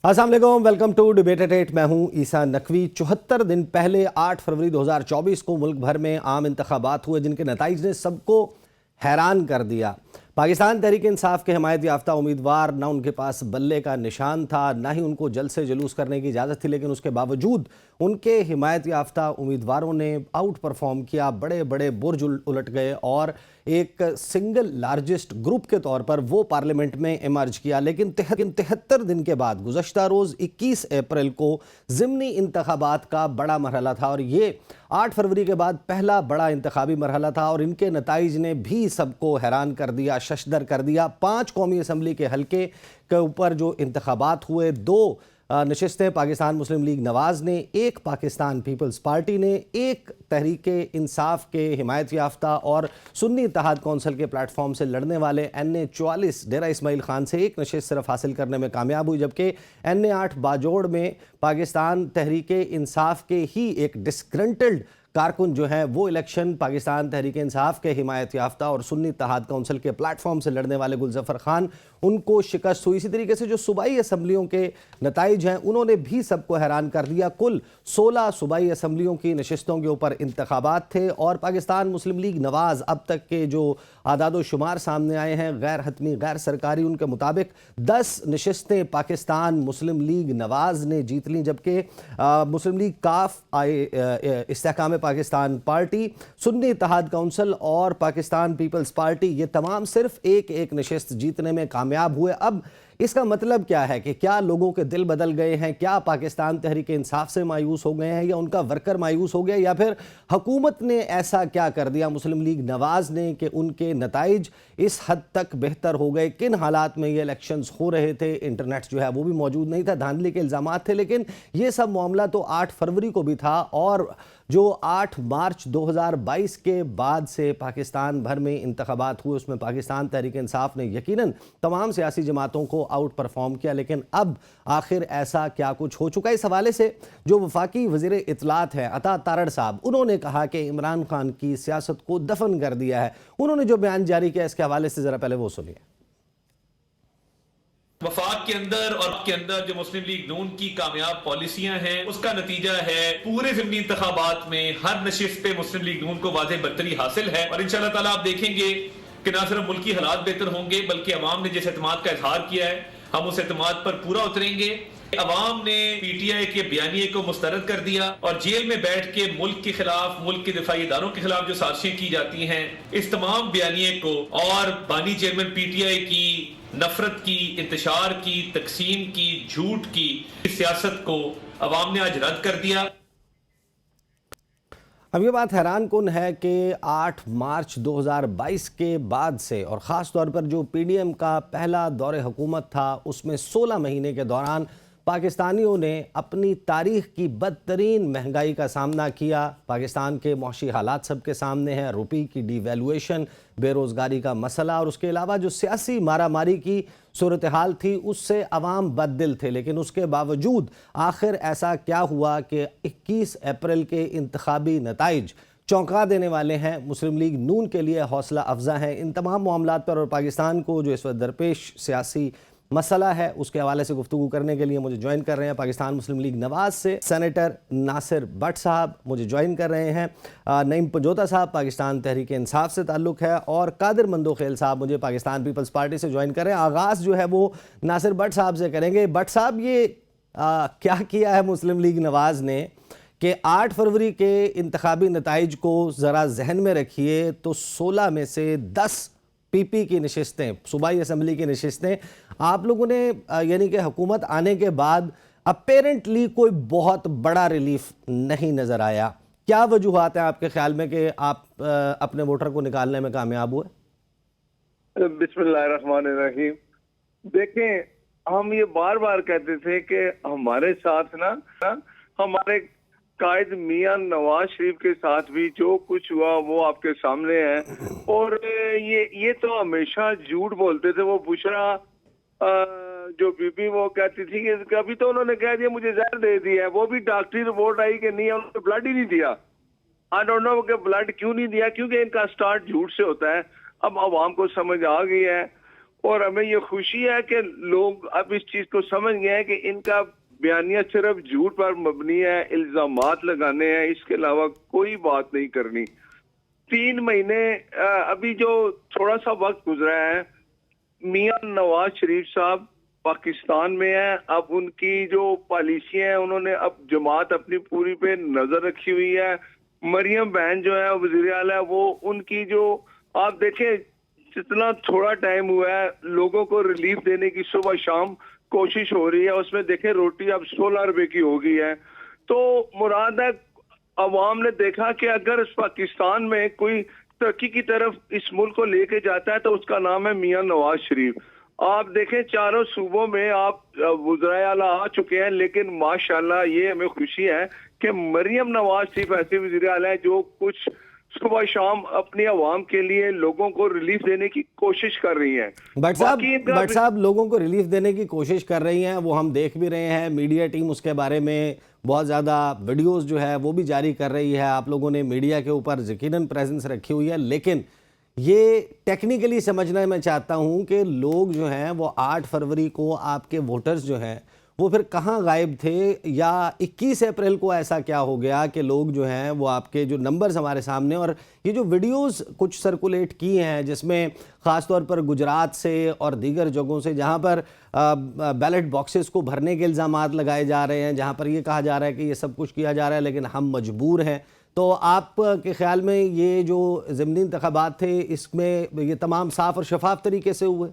अस्सलाम वालेकुम, welcome to debate eight 8। मैं हूं ईसा नकवी। 74 दिन पहले 8 फरवरी 2024 को मुल्क भर में आम इंतखाबात हुए जिनके नताइज ने सबको हैरान कर दिया। पाकिस्तान तहरीक इंसाफ के हिमायत याफ्ता उम्मीदवार ना उनके पास बल्ले का निशान था, ना ही उनको जल्द से जुलूस करने की इजाज़त थी, लेकिन उसके बावजूद उनके हिमायत याफ्ता उम्मीदवारों ने आउट परफॉर्म किया। बड़े बड़े बुर्ज उलट गए और एक सिंगल लार्जेस्ट ग्रुप के तौर पर वो पार्लियामेंट में इमर्ज किया। लेकिन 73 दिन के बाद गुज़श्ता रोज़ 21 अप्रैल को ज़िमनी इंतखाबात का बड़ा मरहला था और ये 8 फरवरी के बाद पहला बड़ा इंतखाबी मरहला था और इनके नताइज ने भी सबको हैरान कर दिया, शशदर कर दिया। 5 कौमी असम्बली के हल्के के ऊपर जो इंतखाबात हुए, 2 नशिस्तें पाकिस्तान मुस्लिम लीग नवाज़ ने, 1 पाकिस्तान पीपल्स पार्टी ने, 1 तहरीक इंसाफ के हिमायत याफ्ता और सुन्नी इत्तेहाद कौंसिल के प्लेटफॉर्म से लड़ने वाले NA 44 डेरा इस्माइल खान से 1 नशिस्त सिर्फ हासिल करने में कामयाब हुई, जबकि NA 8 बाजोड़ में पाकिस्तान तहरीक इंसाफ के ही एक डिस्ग्रंटल्ड कारकुन जो है वो इलेक्शन पाकिस्तान तहरीक इंसाफ के हिमायत याफ्ता और सुन्नी इत्तेहाद कौंसिल के प्लेटफॉर्म से लड़ने वाले गुलजफर खान, उनको शिकस्त हुई। इसी तरीके से जो सूबाई असम्बलियों के नताइज हैं उन्होंने भी सबको हैरान कर दिया। कुल 16 सूबाई असम्बलियों की नशिस्तों के ऊपर इंतखाबात थे और पाकिस्तान मुस्लिम लीग नवाज़ अब तक के जो आदाद शुमार सामने आए हैं गैर हतमी गैर सरकारी, उनके मुताबिक 10 नशिस्तें पाकिस्तान मुस्लिम लीग नवाज़ ने जीत लीं, जबकि मुस्लिम लीग काफ, इस्तेहकाम पाकिस्तान पार्टी, सुन्नी इत्तेहाद कौंसिल और पाकिस्तान पीपल्स पार्टी ये तमाम सिर्फ एक नशिस्त जीतने में कामयाब हुए। अब इसका मतलब क्या है कि क्या लोगों के दिल बदल गए हैं? क्या पाकिस्तान तहरीक इंसाफ से मायूस हो गए हैं या उनका वर्कर मायूस हो गया, या फिर हुकूमत ने ऐसा क्या कर दिया मुस्लिम लीग नवाज़ ने कि उनके नताइज इस हद तक बेहतर हो गए? किन हालात में ये इलेक्शंस हो रहे थे? इंटरनेट जो है वो भी मौजूद नहीं था, धांधली के इल्ज़ामात थे, लेकिन ये सब मामला तो 8 फरवरी को भी था और जो 8 मार्च 2022 के बाद से पाकिस्तान भर में इंतखाबात हुए उसमें पाकिस्तान तहरीक इंसाफ ने यकीनन तमाम सियासी जमातों को आउट परफॉर्म किया। लेकिन अब आखिर ऐसा क्या कुछ हो चुका है? इस हवाले से जो वफाकी वज़ीर इत्तलात हैं अता तारड़ साहब, उन्होंने कहा कि इमरान खान की सियासत को दफन कर दिया है। उन्होंने जो बयान जारी किया इसके हवाले से ज़रा पहले वो सुनिए। वफाक के अंदर और के अंदर जो मुस्लिम लीग नून की कामयाब पॉलिसियां हैं उसका नतीजा है पूरे ज़िमनी इंतखाबात में हर नशिस्त पे मुस्लिम लीग नून को वाज़ेह बरतरी हासिल है और इंशाअल्लाह ताला आप देखेंगे कि ना सिर्फ मुल्की हालात बेहतर होंगे बल्कि अवाम ने जिस एतमाद का इजहार किया है हम उस एतमाद पर पूरा उतरेंगे। अवाम ने PTI के बयानिए को मुस्तरद कर दिया और जेल में बैठ के मुल्क के खिलाफ, मुल्क के दिफाई इदारों के खिलाफ जो साजिशें की जाती हैं, इस तमाम बयानिए को और बानी चेयरमैन PTI की नफरत की, इंतशार की, तकसीम की, झूठ की सियासत को अवाम ने आज रद्द कर दिया। अब ये बात हैरान कुन है कि 8 मार्च 2022 के बाद से और ख़ास तौर पर जो PDM का पहला दौरे हुकूमत था उसमें 16 महीने के दौरान पाकिस्तानियों ने अपनी तारीख़ की बदतरीन महंगाई का सामना किया। पाकिस्तान के मौशी हालात सबके सामने हैं, रुपये की डिवैल्यूएशन, बेरोज़गारी का मसला और उसके अलावा जो सियासी मारा मारी की सूरत हाल थी उससे अवाम बददिल थे। लेकिन उसके बावजूद आखिर ऐसा क्या हुआ कि 21 अप्रैल के इंतखाबी नताइज चौंका देने वाले हैं, मुस्लिम लीग नून के लिए हौसला अफजा हैं। इन तमाम मामलात पर और पाकिस्तान को जो इस वक्त दरपेश सियासी मसला है उसके हवाले से गुफ्तगू करने के लिए मुझे ज्वाइन कर रहे हैं पाकिस्तान मुस्लिम लीग नवाज़ से सेनेटर नासिर भट्ट साहब, मुझे ज्वाइन कर रहे हैं नईम पंजोता साहब, पाकिस्तान तहरीक इंसाफ से ताल्लुक़ है, और कादिर मंदोखेल साहब मुझे पाकिस्तान पीपल्स पार्टी से ज्वाइन कर रहे हैं। आगाज़ जो है वो नासिर भट्ट साहब से करेंगे। भट्ट साहब, ये क्या किया है मुस्लिम लीग नवाज़ ने कि 8 फरवरी के इंतखाबी नताइज को ज़रा जहन में रखिए तो 16 में से 10 PP की नशिस्तें, सूबाई असम्बली की नशिस्तें आप लोगों ने यानी कि हुकूमत आने के बाद अपेरेंटली कोई बहुत बड़ा रिलीफ नहीं नज़र आया। क्या वजूहात हैं आपके ख्याल में कि आप अपने वोटर को निकालने में कामयाब हुए? बिस्मिल्लाहिर्रहमानिर्रहीम। देखें, हम ये बार बार कहते थे कि हमारे साथ ना हमारे कायद मियां नवाज शरीफ के साथ भी जो कुछ हुआ वो आपके सामने है। और ये तो हमेशा झूठ बोलते थे। वो बुशरा जो बीबी वो कहती थी कि कभी तो उन्होंने कह दिया मुझे जहर दे दिया है, वो भी डॉक्टरी रिपोर्ट आई कि नहीं, उन्होंने ब्लड ही नहीं दिया। आई डोंट नो कि ब्लड क्यों नहीं दिया, क्योंकि इनका स्टार्ट झूठ से होता है। अब आवाम को समझ आ गई है और हमें ये खुशी है कि लोग अब इस चीज को समझ गए हैं कि इनका बयानिया सिर्फ झूठ पर मबनी है, इल्जामात लगाने हैं, इसके अलावा कोई बात नहीं करनी। 3 महीने अभी जो थोड़ा सा वक्त गुजरा है, मियां नवाज शरीफ साहब पाकिस्तान में है। अब उनकी जो पॉलिसी है, उन्होंने अब जमात अपनी पूरी पे नजर रखी हुई है। मरियम बहन जो है वज़ीर आला है, वो उनकी जो आप देखें जितना थोड़ा टाइम हुआ है, लोगों को रिलीफ देने की सुबह शाम कोशिश हो रही है। उसमें देखें रोटी अब 16 रुपए की हो गई है। तो मुराद है अवाम ने देखा कि अगर इस पाकिस्तान में कोई तरक्की की तरफ इस मुल्क को लेके जाता है तो उसका नाम है मियां नवाज शरीफ। आप देखें चारों सूबों में आप वज़ीर आला आ चुके हैं, लेकिन माशाल्लाह ये हमें खुशी है कि मरियम नवाज शरीफ ऐसे वज़ीर आला है जो कुछ सुबह शाम अपनी आवाम के लिए लोगों को रिलीफ देने की कोशिश कर रही हैं। भट्ट साहब लोगों को रिलीफ देने की कोशिश कर रही हैं, वो हम देख भी रहे हैं। मीडिया टीम उसके बारे में बहुत ज़्यादा वीडियोस जो है वो भी जारी कर रही है। आप लोगों ने मीडिया के ऊपर यकीनन प्रेजेंस रखी हुई है, लेकिन ये टेक्निकली समझना मैं चाहता हूँ कि लोग जो हैं वो 8 फरवरी को आपके वोटर्स जो हैं वो फिर कहाँ गायब थे, या 21 अप्रैल को ऐसा क्या हो गया कि लोग जो हैं वो आपके जो नंबर्स हमारे सामने और ये जो वीडियोस कुछ सर्कुलेट की हैं जिसमें ख़ास तौर पर गुजरात से और दीगर जगहों से जहाँ पर बैलेट बॉक्सेस को भरने के इल्ज़ामात लगाए जा रहे हैं, जहाँ पर ये कहा जा रहा है कि ये सब कुछ किया जा रहा है लेकिन हम मजबूर हैं, तो आपके ख्याल में ये जो ज़िमनी इंतखाबात थे इसमें ये तमाम साफ़ और शफाफ तरीके से हुए?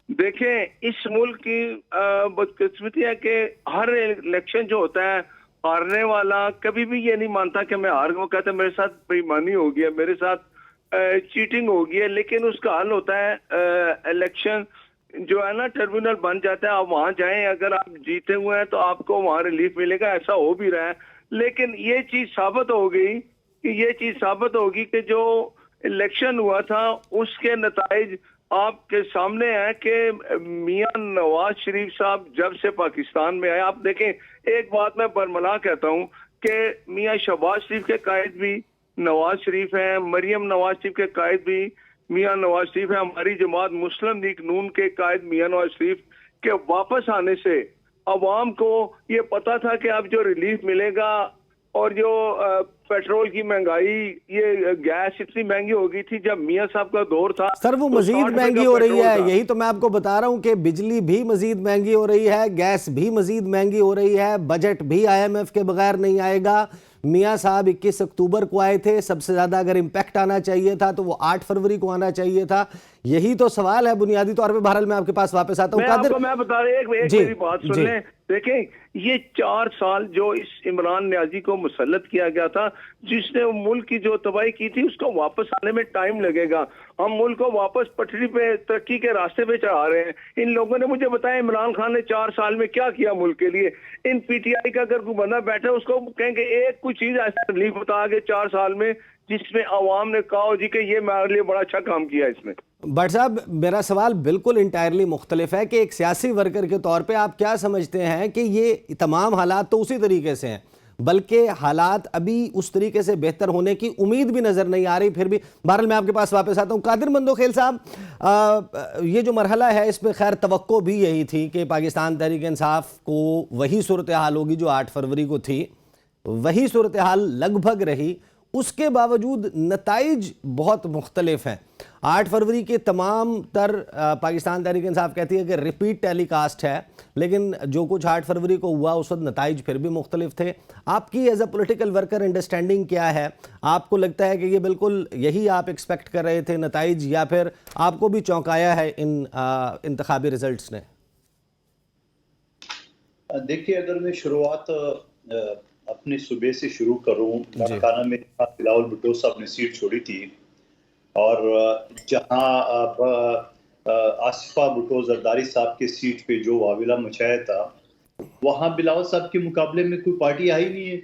देखें, इस मुल्क की बदकिस्मती है कि हर इलेक्शन जो होता है, हारने वाला कभी भी ये नहीं मानता कि मैं हार गया। कहता है मेरे साथ बेईमानी हो गई है, मेरे साथ चीटिंग हो गई है। लेकिन उसका हल होता है इलेक्शन जो है ना, ट्रिब्यूनल बन जाता है। आप वहां जाएं, अगर आप जीते हुए हैं तो आपको वहां रिलीफ मिलेगा। ऐसा हो भी रहा है, लेकिन ये चीज साबित होगी कि जो इलेक्शन हुआ था उसके नताइज आपके सामने है कि मियां नवाज शरीफ साहब जब से पाकिस्तान में आए, आप देखें, एक बात मैं बरमला कहता हूं कि मियां शहबाज शरीफ के कायद भी नवाज शरीफ हैं, मरियम नवाज शरीफ के कायद भी मियां नवाज शरीफ है। हमारी जमात मुस्लिम लीग नून के कायद मियां नवाज शरीफ के वापस आने से अवाम को ये पता था कि अब जो रिलीफ मिलेगा और जो पेट्रोल की महंगाई, ये गैस इतनी महंगी हो गई थी जब मियां साहब का दौर था। सर वो तो मजीद महंगी हो रही है, यही तो मैं आपको बता रहा हूं कि बिजली भी मजीद महंगी हो रही है, गैस भी मजीद महंगी हो रही है, बजट भी IMF के बगैर नहीं आएगा। मियां साहब 21 अक्टूबर को आए थे, सबसे ज्यादा अगर इम्पैक्ट आना चाहिए था तो वो 8 फरवरी को आना चाहिए था। यही तो सवाल है बुनियादी तौर पे। बहरहाल मैं आपके पास वापस आता हूँ। मैं बता रहा एक मेरी बात सुन लें। देखें, ये 4 साल जो इस इमरान नियाजी को मुसल्लत किया गया था, जिसने मुल्क की जो तबाही की थी, उसको वापस आने में टाइम लगेगा। हम मुल्क को वापस पटरी पे, तरक्की के रास्ते पे चढ़ा रहे हैं। इन लोगों ने मुझे बताया इमरान खान ने 4 साल में क्या किया मुल्क के लिए। इन PTI का अगर कोई बंदा बैठे उसको कहेंगे एक कुछ चीज ऐसा रिलीफ बता के 4 साल में जिसमें अवाम ने कहा जी कि ये मेरे लिए बड़ा अच्छा काम किया इसमें। भट्ट साहब, मेरा सवाल बिल्कुल इंटायरली मुख्तलिफ है कि एक सियासी वर्कर के तौर पे आप क्या समझते हैं कि ये तमाम हालात तो उसी तरीके से हैं, बल्कि हालात अभी उस तरीके से बेहतर होने की उम्मीद भी नज़र नहीं आ रही। फिर भी बहरहाल मैं आपके पास वापस आता हूँ। कादिर मंदोखेल साहब, ये जो मरहला है इसमें खैर तवक्को भी यही थी कि पाकिस्तान तहरीक इंसाफ को वही सूरत हाल होगी जो 8 फरवरी को थी, वही सूरत हाल लगभग रही। उसके बावजूद नताइज बहुत मुख्तलिफ हैं। 8 फरवरी के तमाम तर पाकिस्तान तहरीक इंसाफ कहती है कि रिपीट टेलीकास्ट है, लेकिन जो कुछ 8 फरवरी को हुआ उस वक्त नताइज फिर भी मुख्तलिफ थे। आपकी as a political worker understanding क्या है? आपको लगता है कि ये बिल्कुल यही आप एक्सपेक्ट कर रहे थे नताइज, या फिर आपको भी चौंकाया है इन इंतखाबी रिजल्ट्स ने? देखिए, अगर मैं शुरुआत अपने सूबे से शुरू करूं, लाड़काना में बिलावल भुट्टो साहब ने सीट छोड़ी थी और जहां आसिफा भुट्टो जरदारी साहब के सीट पे जो वाविला मचाया था, वहां बिलावल साहब के मुकाबले में कोई पार्टी आई नहीं है।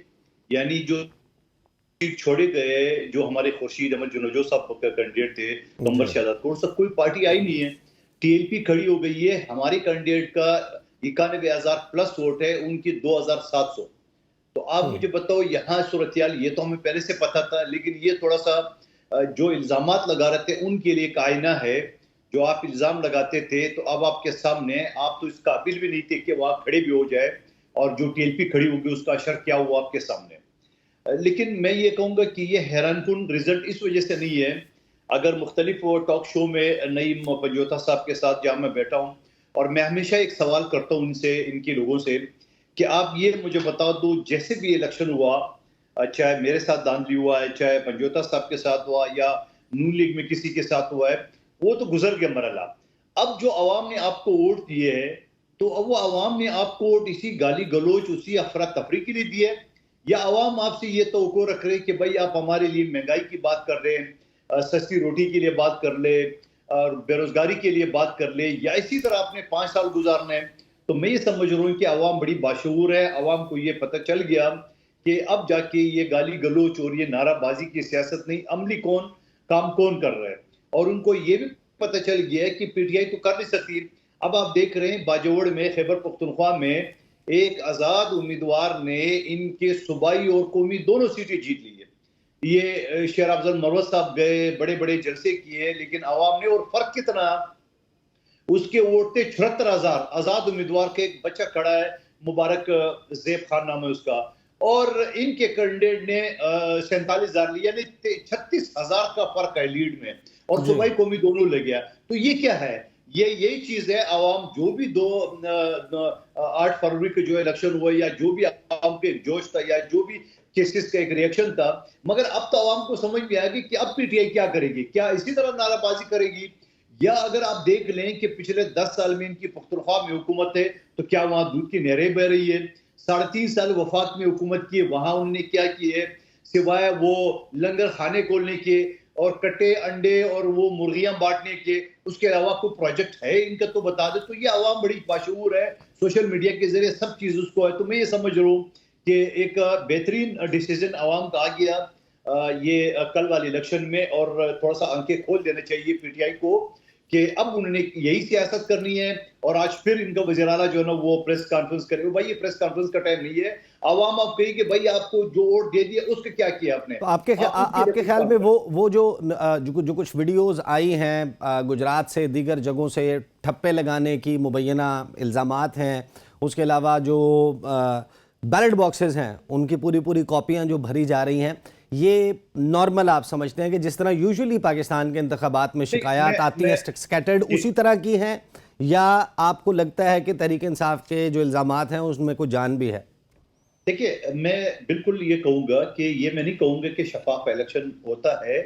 यानी जो सीट छोड़े गए, जो हमारे खुर्शीद अहमद जुनैजो साहब का कैंडिडेट थे, कमर शाहजादपुर, सब कोई पार्टी आई नहीं है। TLP खड़ी हो गई है। हमारे कैंडिडेट का 91,000 प्लस वोट है, उनकी 2,700। तो आप मुझे बताओ, यहाँ सूरत-ए-हाल ये तो हमें पहले से पता था, लेकिन ये थोड़ा सा जो इल्जामात लगा रहे थे उनके लिए एक आईना है। जो आप इल्जाम लगाते थे, तो अब आपके सामने, आप तो इस काबिल भी नहीं थे कि वहां खड़े भी हो जाए, और जो टीएलपी खड़ी होगी उसका असर क्या हुआ आपके सामने। लेकिन मैं ये कहूंगा कि ये हैरानकुन रिजल्ट इस वजह से नहीं है। अगर मुख्तलिफ टॉक शो में नईम पंजोता साहब के साथ जहां मैं बैठा हूं, और मैं हमेशा एक सवाल करता हूं इनसे, इनके लोगों से, कि आप ये मुझे बता दो, जैसे भी इलेक्शन हुआ, चाहे मेरे साथ धांधली हुआ है, चाहे पंजोता साहब के साथ हुआ, या नून लीग में किसी के साथ हुआ है, वो तो गुजर गया मरहला। अब जो अवाम ने आपको वोट दिए है, तो अब वो अवाम ने आपको वोट इसी गाली गलोच, उसी अफरा तफरी के लिए दिए है, या अवाम आपसे ये तवक्को रख रहे कि भाई आप हमारे लिए महंगाई की बात कर रहे हैं, सस्ती रोटी के लिए बात कर ले, और बेरोजगारी के लिए बात कर ले, या इसी तरह आपने 5 साल गुजारना है। तो मैं ये समझ रहा हूँ कि अवाम बड़ी बाशऊर है। अवाम को ये पता चल गया कि अब जाके ये गाली गलोच और ये नाराबाजी की सियासत नहीं, अमली कौन, काम कौन कर रहा है। और उनको ये भी पता चल गया है कि पीटीआई तो कर नहीं सकती। अब आप देख रहे हैं बाजोड़ में, खैबर पख्तूनख्वा में एक आजाद उम्मीदवार ने इनके सूबाई और कौमी दोनों सीटें जीत ली है। ये शेर अफजल मरवत साहब गए, बड़े बड़े जलसे किए, लेकिन अवाम ने, और फर्क कितना, उसके वोट थे 74,000। आजाद उम्मीदवार के एक बच्चा खड़ा है, मुबारक ज़ेब खान नाम है उसका, और इनके कैंडिडेट ने 47,000 लिया, यानी 36,000 का फर्क है लीड में, और सूबाई कौमी दोनों ले गया। तो ये क्या है? ये यही चीज है। आवाम जो भी 8 फरवरी के जो इलेक्शन हुआ, या जो भी आवाम के जोश था, या जो भी केसेस का एक रिएक्शन था, मगर अब तो आवाम को समझ में आएगी कि अब पीटीआई क्या करेगी, क्या इसी तरह नाराबाजी करेगी, या अगर आप देख लें कि पिछले 10 साल में इनकी पख्तूनख्वा में हुकूमत है, तो क्या वहां दूध की नहरें बह रही है? 3.5 साल वफाक में हुकूमत की है, वहां उन्होंने क्या किए, सिवाय वो लंगर खाने खोलने के और कट्टे अंडे और वो मुर्गियां बांटने के, उसके अलावा कोई प्रोजेक्ट है इनका तो बता दे। तो ये आवाम बड़ी बाशऊर है, सोशल मीडिया के जरिए सब चीज उसको है। तो मैं ये समझ रहा हूँ कि एक बेहतरीन डिसीजन आवाम का आ गया ये कल वाले इलेक्शन में, और थोड़ा सा आंखें खोल देना चाहिए पीटीआई को कि अब उन्होंने यही सियासत करनी है। और आज फिर इनका वज़ीर-ए-आला जो है ना, वो प्रेस कॉन्फ्रेंस करे। भाई ये प्रेस कॉन्फ्रेंस का टाइम नहीं है। आवाम आप कही कि भाई आपको जो वोट दे दिया उसका क्या किया आपने। तो आपके ख्याल में वो जो कुछ वीडियोस आई हैं गुजरात से, दीगर जगहों से, ठप्पे लगाने की मुबैना इल्ज़ामात हैं, उसके अलावा जो बैलेट बॉक्सेस हैं उनकी पूरी कॉपियां जो भरी जा रही हैं, ये नॉर्मल आप समझते हैं कि जिस तरह यूजुअली पाकिस्तान के इंतखाबात में शिकायत आती है स्कैटर्ड, उसी तरह की हैं, या आपको लगता है कि तहरीक इंसाफ के जो इल्ज़ामात हैं उसमें कोई जान भी है? देखिए, मैं बिल्कुल ये कहूंगा कि ये मैं नहीं कहूंगा कि शफाफ इलेक्शन होता है।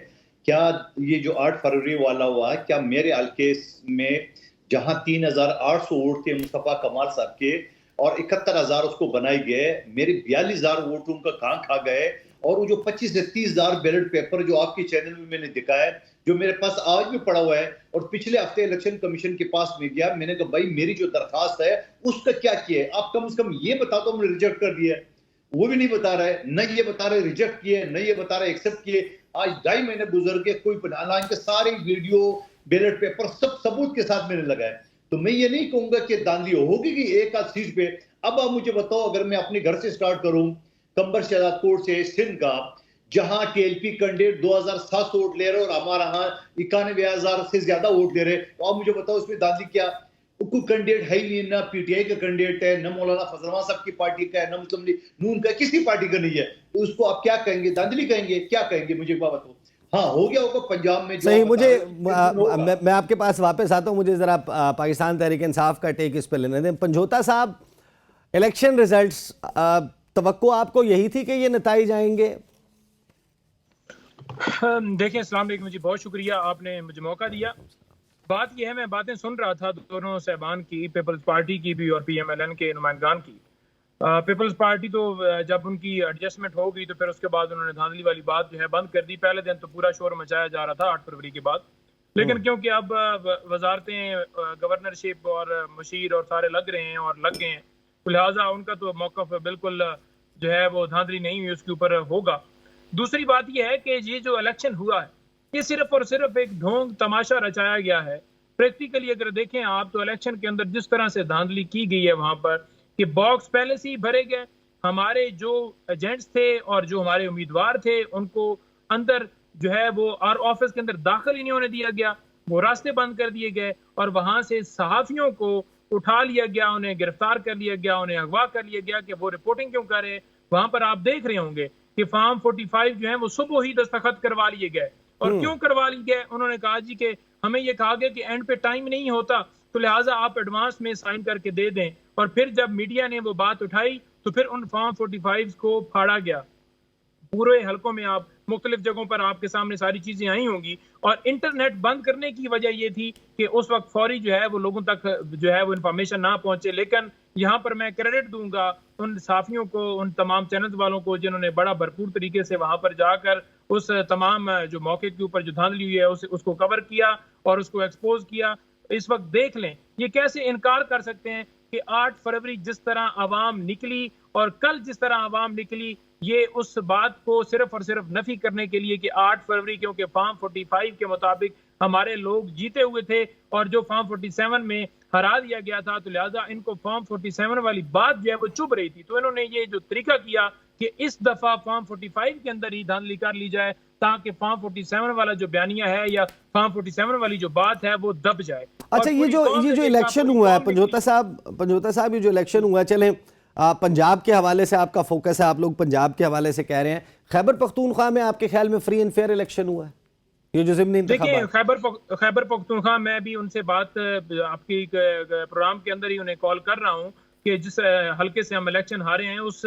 क्या ये जो 8 फरवरी वाला हुआ, क्या मेरे हल्के में जहां 3,800 वोट थे मुस्तफा कमाल साहब के, और 71,000 उसको बनाए गए, मेरे 42,000 वोट उनका कहां खा गए? और वो जो 25 से 30,000 बैलेट पेपर जो आपके चैनल में मैंने दिखाया, जो मेरे पास आज भी पड़ा हुआ है, और पिछले हफ्ते इलेक्शन कमीशन के पास में गया, मैंने कहा भाई मेरी जो दरखास्त है उसका क्या किया है? आप कम से कम ये बता दो हमने रिजेक्ट कर दिया है। वो भी नहीं बता रहा है, न ये बता रहे रिजेक्ट किए, न ये बता रहे एक्सेप्ट किए। आज 2.5 महीने गुजर गए, कोई हालांकि सारे वीडियो, बैलेट पेपर सब सबूत के साथ मैंने लगाए। तो मैं ये नहीं कहूंगा कि धांधली होगी कि एक आध सीट पे। अब आप मुझे बताओ, अगर मैं अपने घर से स्टार्ट करूं, कंबर शहजाद कोट से सिंध का, जहां टीएलपी कैंडिडेट 2,700 वोट ले रहे और हमारा यहाँ 91,000 से ज्यादा वोट ले रहे, तो आप मुझे बताओ उसमें धांधली क्या? कोई कैंडिडेट है ही नहीं, ना पीटीआई का कैंडिडेट है, न मौलाना फजल रहमान साहब की पार्टी का है, न मुस्लिम लीग नून का, किसी पार्टी का नहीं है। तो उसको आप क्या कहेंगे? धांधली कहेंगे? क्या कहेंगे? मुझे बताओ। हाँ, हो गया होगा पंजाब में। सही, मुझे मैं आपके पास वापस आता हूँ। मुझे जरा पाकिस्तान तहरीक इंसाफ का टेक इस पर लेने दें। पंजोता साहब, इलेक्शन रिजल्ट्स, तवक्को आपको यही थी कि ये नताइज आएंगे? देखिए, अस्सलाम वालेकुम जी, बहुत शुक्रिया आपने मुझे मौका दिया। बात यह है, मैं बातें सुन रहा था दोनों साहबान की, पीपल्स पार्टी की भी और पीएमएलएन के नुमाइंदगान की। पीपल्स पार्टी तो जब उनकी एडजस्टमेंट हो गई तो फिर उसके बाद उन्होंने धांधली वाली बात जो है बंद कर दी। पहले दिन तो पूरा शोर मचाया जा रहा था 8 फरवरी के बाद, लेकिन क्योंकि अब वजारतें, गवर्नरशिप और मशीर और सारे लग रहे हैं और लग गए हैं, लिहाजा उनका तो मौक़िफ़ बिल्कुल जो है वो धांधली नहीं हुई, उसके ऊपर होगा। दूसरी बात यह है कि ये जो इलेक्शन हुआ है ये सिर्फ और सिर्फ एक ढोंग तमाशा रचाया गया है। प्रैक्टिकली अगर देखें आप तो इलेक्शन के अंदर जिस तरह से धांधली की गई है वहां पर, कि बॉक्स पहले से ही भरे गए, हमारे जो एजेंट्स थे और जो हमारे उम्मीदवार थे उनको अंदर जो है वो और ऑफिस के अंदर दाखिल ही नहीं होने दिया गया। वो रास्ते बंद कर दिए गए और वहां से सहाफियों को उठा लिया गया, उन्हें गिरफ्तार कर लिया गया, उन्हें अगवा कर लिया गया कि वो रिपोर्टिंग क्यों कर रहे। वहां पर आप देख रहे होंगे कि फॉर्म 45 जो है वो सुबह ही दस्तखत करवा लिए गए। और क्यों करवा लिए गए? उन्होंने कहा जी कि हमें ये कहा गया कि एंड पे टाइम नहीं होता, तो लिहाजा आप एडवांस में साइन करके दे दें। और फिर जब मीडिया ने वो बात उठाई तो फिर उन फॉर्म 45 को फाड़ा गया। पूरे हलकों में आप मुख्तलिफ जगहों पर आपके सामने सारी चीजें आई होंगी। और इंटरनेट बंद करने की वजह यह थी कि उस वक्त फौरी जो है वो लोगों तक जो है वो इंफॉर्मेशन ना पहुंचे। लेकिन यहाँ पर मैं क्रेडिट दूंगा उन साफियों को, उन तमाम चैनल वालों को जिन्होंने बड़ा भरपूर तरीके से वहां पर जाकर उस तमाम जो मौके के ऊपर जो धांधली हुई है उसको कवर किया और उसको एक्सपोज किया। इस वक्त देख लें ये कैसे इनकार कर सकते हैं कि 8 फरवरी जिस तरह आवाम निकली और कल जिस तरह आवाम निकली, ये उस बात को सिर्फ और सिर्फ नफी करने के लिए कि 8 फरवरी क्योंकि फॉर्म 45 के मुताबिक हमारे लोग जीते हुए थे और जो फॉर्म 47 में हरा दिया गया था, तो लिहाजा इनको फॉर्म 47 वाली बात जो है वो चुभ रही थी। तो इन्होंने ये जो तरीका किया कि इस दफा फॉर्म 45 के अंदर ही धांधली कर ली जाए ताकि फॉर्म 47 वाला जो बयानिया है या फॉर्म 47 वाली जो बात है वो दब जाए। अच्छा, ये जो इलेक्शन हुआ है पंजोता साहब, ये जो इलेक्शन हुआ है, चलें पंजाब के हवाले से आपका फोकस है, आप लोग पंजाब के हवाले से कह रहे हैं। खैबर पख्तूनख्वा में आपके ख्याल में फ्री एंड फेयर इलेक्शन हुआ है? ये जो ज़िमनी देखिए खैबर पख्तूनख्वा में भी उनसे बात आपकी प्रोग्राम के अंदर ही उन्हें कॉल कर रहा हूँ कि जिस हल्के से हम इलेक्शन हारे हैं उस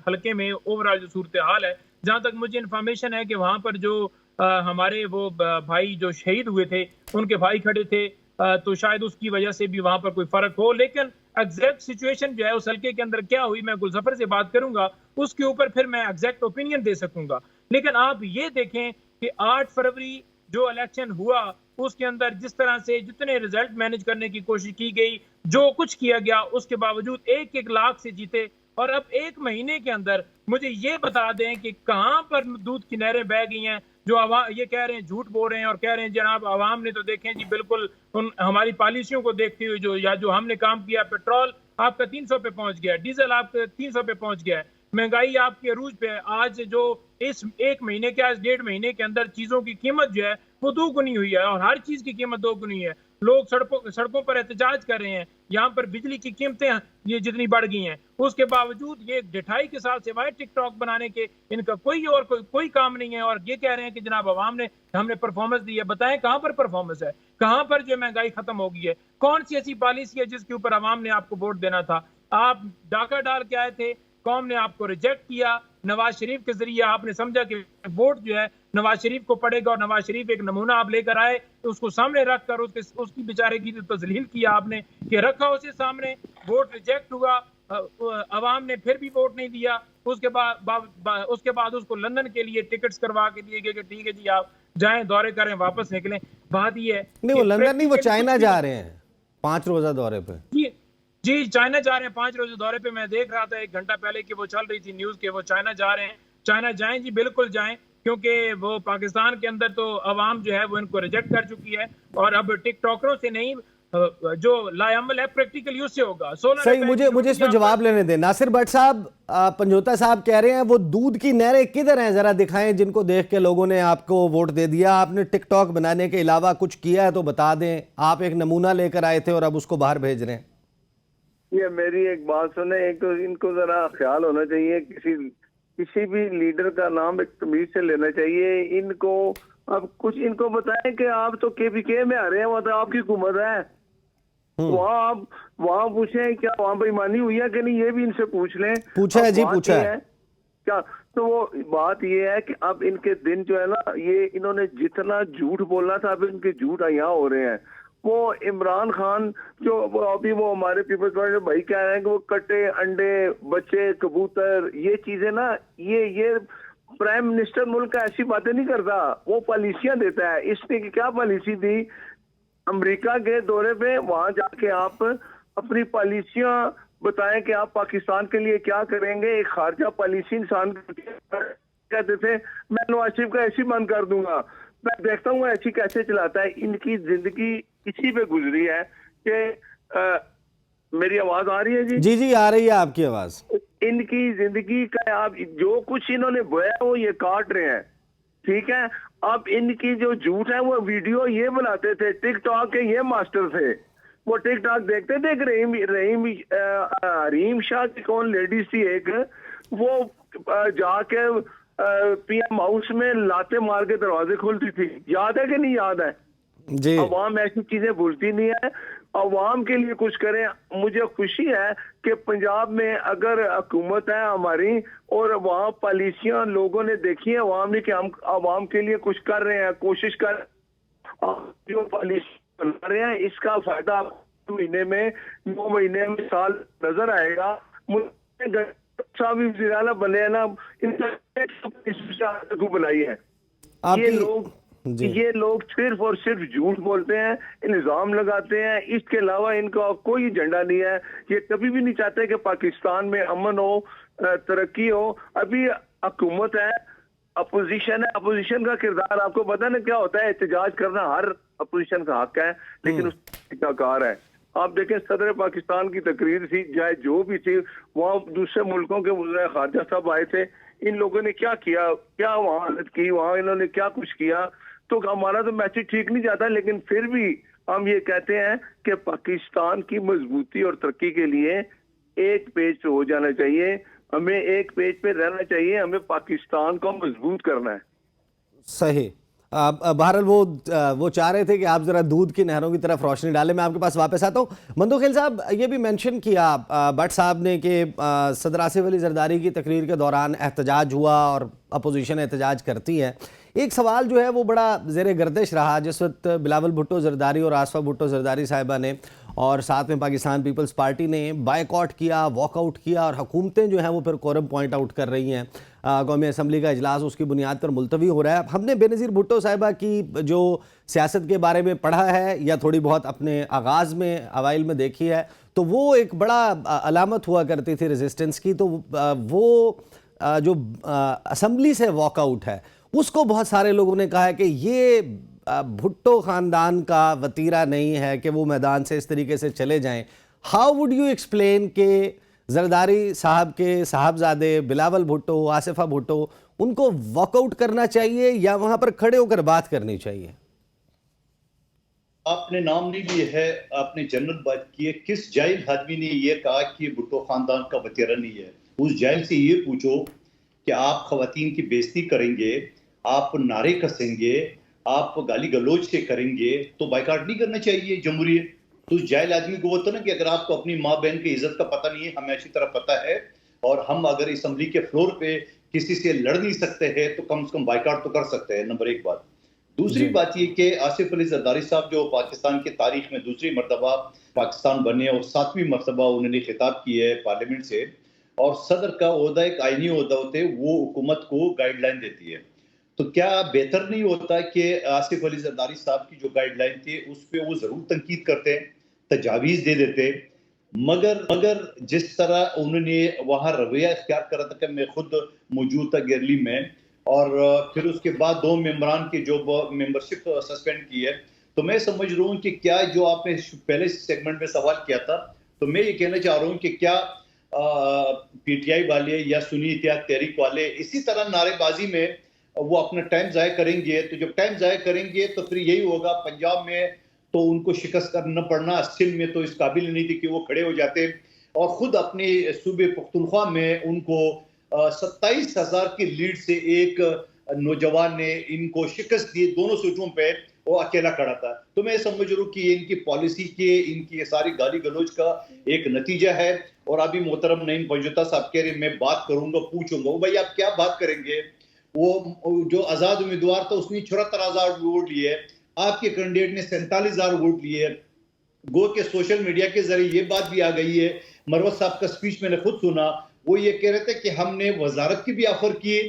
हल्के में ओवरऑल जो सूरत हाल है, जहां तक मुझे इन्फॉर्मेशन है कि वहां पर जो हमारे वो भाई जो शहीद हुए थे उनके भाई खड़े थे, तो शायद उसकी वजह से भी वहां पर कोई फर्क हो। लेकिन एग्जैक्ट सिचुएशन जो है उस हल्के के अंदर क्या हुई, मैं गुलजफर से बात करूंगा, उसके ऊपर फिर मैं एग्जैक्ट ओपिनियन दे सकूंगा। लेकिन आप ये देखें कि 8 फरवरी जो इलेक्शन हुआ उसके अंदर जिस तरह से जितने रिजल्ट मैनेज करने की कोशिश की गई, जो कुछ किया गया, उसके बावजूद 1-1 लाख से जीते। और अब 1 महीने के अंदर मुझे ये बता दें कि कहां पर दूध की नहरें बह गई हैं। जो ये कह रहे हैं, झूठ बोल रहे हैं और कह रहे हैं जनाब आवाम ने तो देखें जी बिल्कुल उन हमारी पॉलिसियों को देखते हुए जो हमने काम किया, पेट्रोल आपका 300 पे पहुंच गया, डीजल आपका 300 पे पहुंच गया, महंगाई आपके अरूज पे। आज जो इस 1 महीने के, आज 1.5 महीने के अंदर चीजों की कीमत जो है वो दोगुनी हुई है और हर चीज की कीमत दोगुनी है। लोग सड़कों पर एहतजाज कर रहे हैं। यहाँ पर बिजली की कीमतें ये जितनी बढ़ गई हैं, उसके बावजूद ये ढिठाई के साथ सिवाय टिकटॉक बनाने के इनका कोई काम नहीं है। और ये कह रहे हैं कि जनाब आवाम ने हमने परफॉर्मेंस दी है। बताएं कहां पर परफॉर्मेंस है, कहां पर जो महंगाई खत्म हो गई है, कौन सी ऐसी पॉलिसी है जिसके ऊपर आवाम ने आपको वोट देना था? आप डाका डाल के आए थे, कौम ने आपको रिजेक्ट किया। नवाज शरीफ के जरिए आपने समझा कि वोट जो है नवाज शरीफ को पड़ेगा और नवाज शरीफ एक नमूना आप लेकर आए, तो उसको सामने रखकर उसकी बेचारे की तजलील किया आपने कि रखा उसे सामने, वोट रिजेक्ट हुआ, अवाम ने फिर भी वोट नहीं दिया। उसके बाद उसको लंदन के लिए टिकट्स करवा के दिए गए कि ठीक है जी आप जाएं, दौरे करें, वापस निकलें। बात ये है नहीं, वो लंदन नहीं, वो चाइना जा रहे हैं 5 रोजा दौरे पे। जी चाइना जा रहे हैं 5 रोजे दौरे पे। मैं देख रहा था 1 घंटा पहले कि वो चल रही थी न्यूज के वो चाइना जा रहे हैं। चाइना जाएं जी, बिल्कुल जाएं, क्योंकि वो पाकिस्तान के अंदर तो अवाम जो है वो इनको रिजेक्ट कर चुकी है और अब टिकटॉकरों से नहीं, जो लायामल है प्रैक्टिकली उससे होगा। सही, मुझे इस पर जवाब लेने दें। नासिर भट्ट साहब, पंजोता साहब कह रहे हैं वो दूध की नहरें किधर हैं, जरा दिखाएं, जिनको देख के लोगों ने आपको वोट दे दिया। आपने टिकटॉक बनाने के अलावा कुछ किया है तो बता दें। आप एक नमूना लेकर आए थे और अब उसको बाहर भेज रहे हैं। ये मेरी एक बात सुने, एक तो इनको जरा ख्याल होना चाहिए, किसी भी लीडर का नाम एक तमीज से लेना चाहिए। इनको अब कुछ इनको बताएं कि आप तो केपीके में आ रहे हैं, वहां तो आपकी हुकूमत है, वहाँ आप वहाँ पूछें क्या वहाँ बेईमानी हुई है कि नहीं, ये भी इनसे पूछ लें। पूछा है जी, पूछा है क्या। तो वो बात ये है कि अब इनके दिन जो है ना, ये इन्होंने जितना झूठ बोलना था अब इनके झूठ यहाँ हो रहे हैं। वो इमरान खान जो अभी वो हमारे पीपल्स पार्टी भाई कह रहे हैं कि वो कटे अंडे, बच्चे, कबूतर, ये चीजें ना, ये प्राइम मिनिस्टर मुल्क का ऐसी बातें नहीं करता, वो पॉलिसियां देता है। इसने क्या पॉलिसी दी अमेरिका के दौरे पे, वहां जाके आप अपनी पॉलिसियां बताएं कि आप पाकिस्तान के लिए क्या करेंगे। एक खारजा पॉलिसी इंसान कहते थे मैं नवाज शरीफ का ऐसी बंद कर दूंगा, मैं देखता हूँ ऐसी कैसे चलाता है। इनकी जिंदगी इसी पे गुजरी है कि मेरी आवाज आ रही है जी? जी आ रही है आपकी आवाज। इनकी जिंदगी का आप जो कुछ इन्होंने बोया वो ये काट रहे हैं। ठीक है। अब इनकी जो झूठ है वो वीडियो ये बनाते थे, टिकटॉक के ये मास्टर थे, वो टिकटॉक देखते थे। रहीम शाह की कौन लेडीज थी एक, वो जाके पीएम हाउस में लाते मार के दरवाजे खोलती थी, याद है कि नहीं याद है? जी। अवाम ऐसी चीजें भूलती नहीं है, अवाम के लिए कुछ करें। मुझे खुशी है कि पंजाब में अगर हुकूमत है हमारी और वहाँ पॉलिसियां लोगों ने देखी है अवाम ने कि हम अवाम के लिए कुछ कर रहे हैं, कोशिश कर जो पॉलिसी बना रहे हैं इसका फायदा महीने में 9 महीने में साल नजर आएगा। वज़ीर आला बने हैं ना, इनको बनाई है। ये लोग सिर्फ और सिर्फ झूठ बोलते हैं, इल्जाम लगाते हैं, इसके अलावा इनका कोई एजेंडा नहीं है। ये कभी भी नहीं चाहते कि पाकिस्तान में अमन हो, तरक्की हो। अभी हुकूमत है, अपोजिशन है, अपोजिशन का किरदार आपको पता ना क्या होता है? एहतजाज करना हर अपोजिशन का हक है, लेकिन उसका कार है। आप देखें सदर पाकिस्तान की तकरीर थी, चाहे जो भी थी, वहाँ दूसरे मुल्कों के वज़ीर ख़ारजा साहब आए थे। इन लोगों ने क्या किया, क्या वहाँ हालत की, वहाँ इन्होंने क्या कुछ किया। तो हमारा तो मैसेज ठीक नहीं जाता, लेकिन फिर भी हम ये कहते हैं कि पाकिस्तान की मजबूती और तरक्की के लिए एक पेज पे हो जाना चाहिए, हमें एक पेज पे रहना चाहिए, हमें पाकिस्तान को मजबूत करना है। सही। बहरहाल वो चाह रहे थे कि आप जरा दूध की नहरों की तरफ रोशनी डालें। मैं आपके पास वापस आता हूँ। मंदोखेल साहब, ये भी मेंशन किया भट्ट साहब ने कि सदर आसिफ अली जरदारी की तकरीर के दौरान एहतजाज हुआ और अपोजिशन एहतजाज करती है। एक सवाल जो है वो बड़ा ज़ेर गर्दिश रहा जिस वक्त बिलावल भुट्टो जरदारी और आसफा भुट्टो जरदारी साहिबा ने और साथ में पाकिस्तान पीपल्स पार्टी ने बायकॉट किया, वॉकआउट किया, और हुकूमतें जो हैं वो फिर कोरम पॉइंट आउट कर रही हैं। कौमी असम्बली का इजलास उसकी बुनियाद पर मुलतवी हो रहा है। हमने बेनज़ीर भुट्टो साहिबा की जो सियासत के बारे में पढ़ा है या थोड़ी बहुत अपने आगाज़ में अवाइल में देखी है, तो वो एक बड़ा अलामत हुआ करती थी रेजिस्टेंस की। तो वो जो असम्बली से वॉकआउट है उसको बहुत सारे लोगों ने कहा है कि ये भुट्टो ख़ानदान का वतीरा नहीं है कि वो मैदान से इस तरीके से चले जाएं। हाउ वुड यू एक्सप्लेन के जरदारी साहब के साहबजादे बिलावल भुट्टो, आसिफा भुट्टो, उनको वॉकआउट करना चाहिए या वहां पर खड़े होकर बात करनी चाहिए? आपने नाम नहीं लिए है, आपने जनरल बात की है। किस जाहिल आदमी ने यह कहा कि भुट्टो खानदान का वतीरा नहीं है? उस जाहिल से ये पूछो कि आप खवातीन की बेइज्जती करेंगे, आप नारे कसेंगे, आप गाली गलोच से करेंगे तो बाइकाट नहीं करना चाहिए जमहूरियत। तो उस जाहिल आदमी को बोलता ना कि अगर आपको अपनी माँ बहन की इज्जत का पता नहीं है, हमें अच्छी तरह पता है, और हम अगर असम्बली के फ्लोर पे किसी से लड़ नहीं सकते हैं तो कम से कम बाइकाट तो कर सकते हैं। नंबर एक बात। दूसरी बात ये कि आसिफ अली जरदारी साहब जो पाकिस्तान की तारीख में दूसरी मरतबा पाकिस्तान बने और 7वीं मरतबा उन्होंने खिताब की है पार्लियामेंट से, और सदर का ओहदा एक आईनी ओहदा होते है, वो हुकूमत को गाइडलाइन देती है। तो क्या बेहतर नहीं होता कि आसिफ अली जरदारी साहब की जो गाइडलाइन थी उस पर वो जरूर तनकीद करते, तजावीज दे देते, मगर जिस तरह उन्होंने वहां रवैया इख्तियार करा था कि मैं खुद मौजूद था गिरली में, और फिर उसके बाद 2 मेंबरान की जो मेंबरशिप सस्पेंड की है, तो मैं समझ रहा हूँ कि क्या जो आपने पहले सेगमेंट में सवाल किया था, तो मैं ये कहना चाह रहा हूँ कि क्या पीटीआई वाले या सुन्नी इत्तेहाद तहरीक वाले इसी तरह नारेबाजी में वो अपना टाइम जाया करेंगे? तो जब टाइम जाया करेंगे तो फिर यही होगा। पंजाब में तो उनको शिकस्त करना पड़ना, सिंध में तो इस काबिल नहीं थी कि वो खड़े हो जाते, और खुद अपने सूबे पख्तूनख्वा में उनको 27,000 की लीड से एक नौजवान ने इनको शिकस्त दी दोनों सीटों पे, वो अकेला खड़ा था। तो मैं समझ रहा हूँ कि इनकी पॉलिसी के, इनकी सारी गाली गलौज का एक नतीजा है। और अभी मोहतरम नईम पंजुता साहब कह रहे मैं बात करूंगा, पूछूंगा, वो भाई आप क्या बात करेंगे? वो जो आजाद उम्मीदवार था उसने 74,000 वोट लिए, आपके कैंडिडेट ने 47,000 वोट लिए। गो के सोशल मीडिया के जरिए ये बात भी आ गई है, मरवत साहब का स्पीच मैंने खुद सुना, वो ये कह रहे थे कि हमने वजारत की भी ऑफर किए,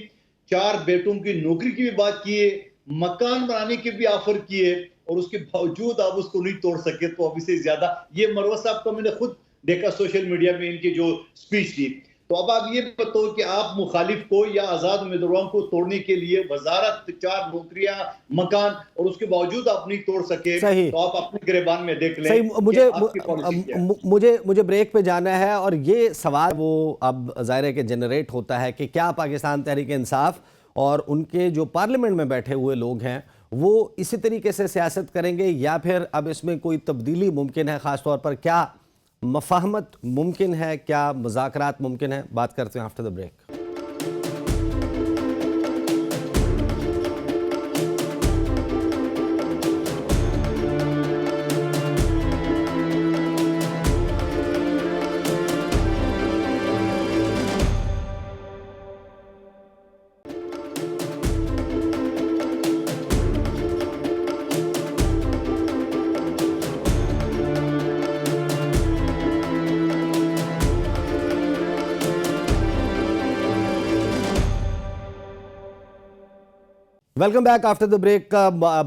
4 बेटों की नौकरी की भी बात किए, मकान बनाने के भी ऑफर किए, और उसके बावजूद आप उसको नहीं तोड़ सके। तो अभी से ज्यादा ये मरवत साहब को मैंने खुद देखा सोशल मीडिया में, इनकी जो स्पीच थी। तो अब आप ये बताओ कि आप मुखालिफ को या आजाद उम्मीदवारों को तोड़ने के लिए वजारत, 4 नौकरियां, मकान, और उसके बावजूद आप नहीं तोड़ सके, तो आप अपने गिरबान में देख लें। मुझे ब्रेक पे जाना है, और ये सवाल वो अब ज़ाहिर है कि जनरेट होता है कि क्या पाकिस्तान तहरीक इंसाफ और उनके जो पार्लियामेंट में बैठे हुए लोग हैं वो इसी तरीके से सियासत करेंगे या फिर अब इसमें कोई तब्दीली मुमकिन है? ख़ासतौर पर क्या मफाहमत मुमकिन है, क्या मुज़ाकरात मुमकिन है? बात करते हैं after the break. Welcome back after the break.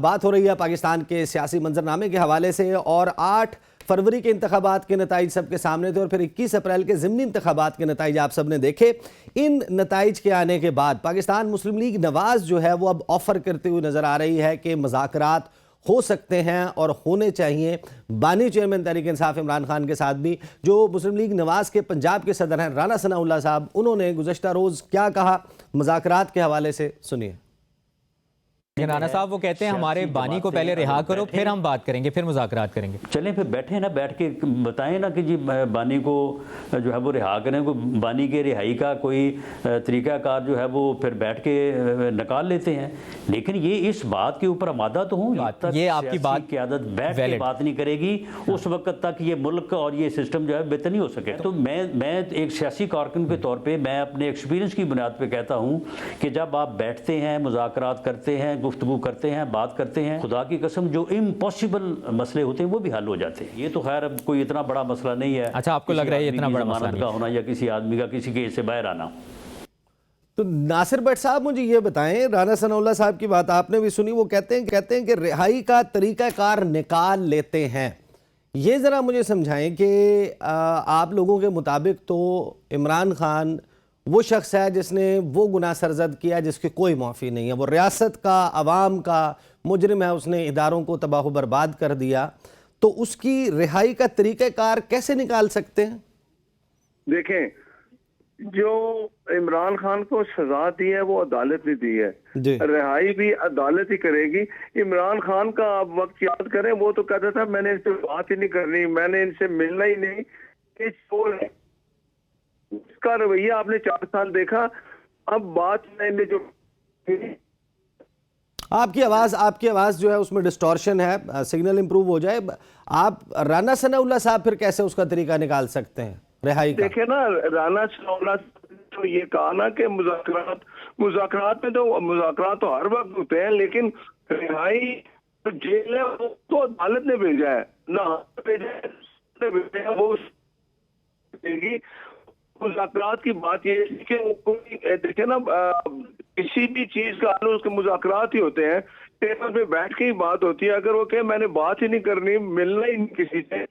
बात हो रही है पाकिस्तान के सियासी मंजरनामे के हवाले से और 8 फरवरी के इंतखाबात के नताइज सबके सामने थे और फिर 21 अप्रैल के ज़िमनी इंतखाबात के नताइज आप सब ने देखे। इन नताइज के आने के बाद पाकिस्तान मुस्लिम लीग नवाज जो है वो अब ऑफर करते हुए नजर आ रही है कि मुज़ाकरात हो सकते हैं और होने चाहिए। बानी चेयरमैन तहरीक इंसाफ इमरान खान के साथ भी जो मुस्लिम लीग नवाज के पंजाब के सदर हैं राना सनाउल्लाह साहब, उन्होंने गुज़श्ता रोज़ क्या कहा मुज़ाकरात के हवाले से, सुनिए। राना साहब वो कहते हैं हमारे बानी को पहले रिहा करो, फिर हम बात करेंगे, फिर मुज़ाकरात करेंगे। चलें फिर बैठे ना, बैठ के बताएं ना कि जी बानी को जो है वो रिहा करें। को बानी के रिहाई का कोई तरीक़ाकार जो है वो फिर बैठ के निकाल लेते हैं। लेकिन ये इस बात के ऊपर आमादा तो हूँ, ये आपकी बात की आदत बैठ के बात नहीं करेगी उस वक्त तक ये मुल्क और ये सिस्टम जो है बेहतर नहीं हो सके। तो मैं एक सियासी कारकुन के तौर पर मैं अपने एक्सपीरियंस की बुनियाद पर कहता हूँ कि जब आप बैठते हैं, मुज़ाकरात करते हैं, गुफ्तगू करते हैं, बात करते हैं, खुदा की कसम जो इम्पॉसिबल मसले होते हैं वो भी हल हो जाते हैं। ये तो खैर अब कोई इतना बड़ा मसला नहीं है। अच्छा, आपको लग रहा है इतना बड़ा मसला का होना या किसी आदमी का किसी केस से बाहर आना। तो नासिर भट्ट साहब मुझे ये बताएं, राना सनाउल्लाह साहब की बात आपने भी सुनी, वो कहते हैं कि रिहाई का तरीकाकार निकाल लेते हैं। ये ज़रा मुझे समझाएं कि आप लोगों के मुताबिक तो इमरान खान वो शख्स है जिसने वो गुनाह सरजद किया जिसकी कोई माफ़ी नहीं है, वो रियासत का, अवाम का मुजरिम है, उसने इदारों को तबाह बर्बाद कर दिया, तो उसकी रिहाई का तरीक़ाकार कैसे निकाल सकते हैं? देखें, जो इमरान खान को सजा दी है वो अदालत ने दी है, रिहाई भी अदालत ही करेगी। इमरान खान का आप वक्त याद करें, वो तो कहता था मैंने इनसे बात ही नहीं करनी, मैंने इनसे मिलना ही नहीं, ये चोर है। उसका रवैया आपने 4 साल देखा। अब बात में जो आपकी आवाज़ जो है उसमें डिस्टॉर्शन है, सिग्नल इंप्रूव हो जाए। आप राना सनाउल्लाह साहब फिर कैसे उसका तरीका निकाल सकते हैं रिहाई का? देखे ना, राना सनाउल्लाह तो ये कहा ना कि मुज़ाकरात में तो मुज़ाकरात तो हर वक्त होते हैं, लेकिन रिहाई तो जेल है वो तो अदालत ने भेजा है ना, भेजा है वो देगी। मुज़ाकरात की बात ये है कि देखे ना, किसी भी चीज का उसके मुज़ाकरात ही होते हैं, टेबल पे बैठ के ही बात होती है। अगर वो कहे मैंने बात ही नहीं करनी, मिलना ही नहीं किसी से।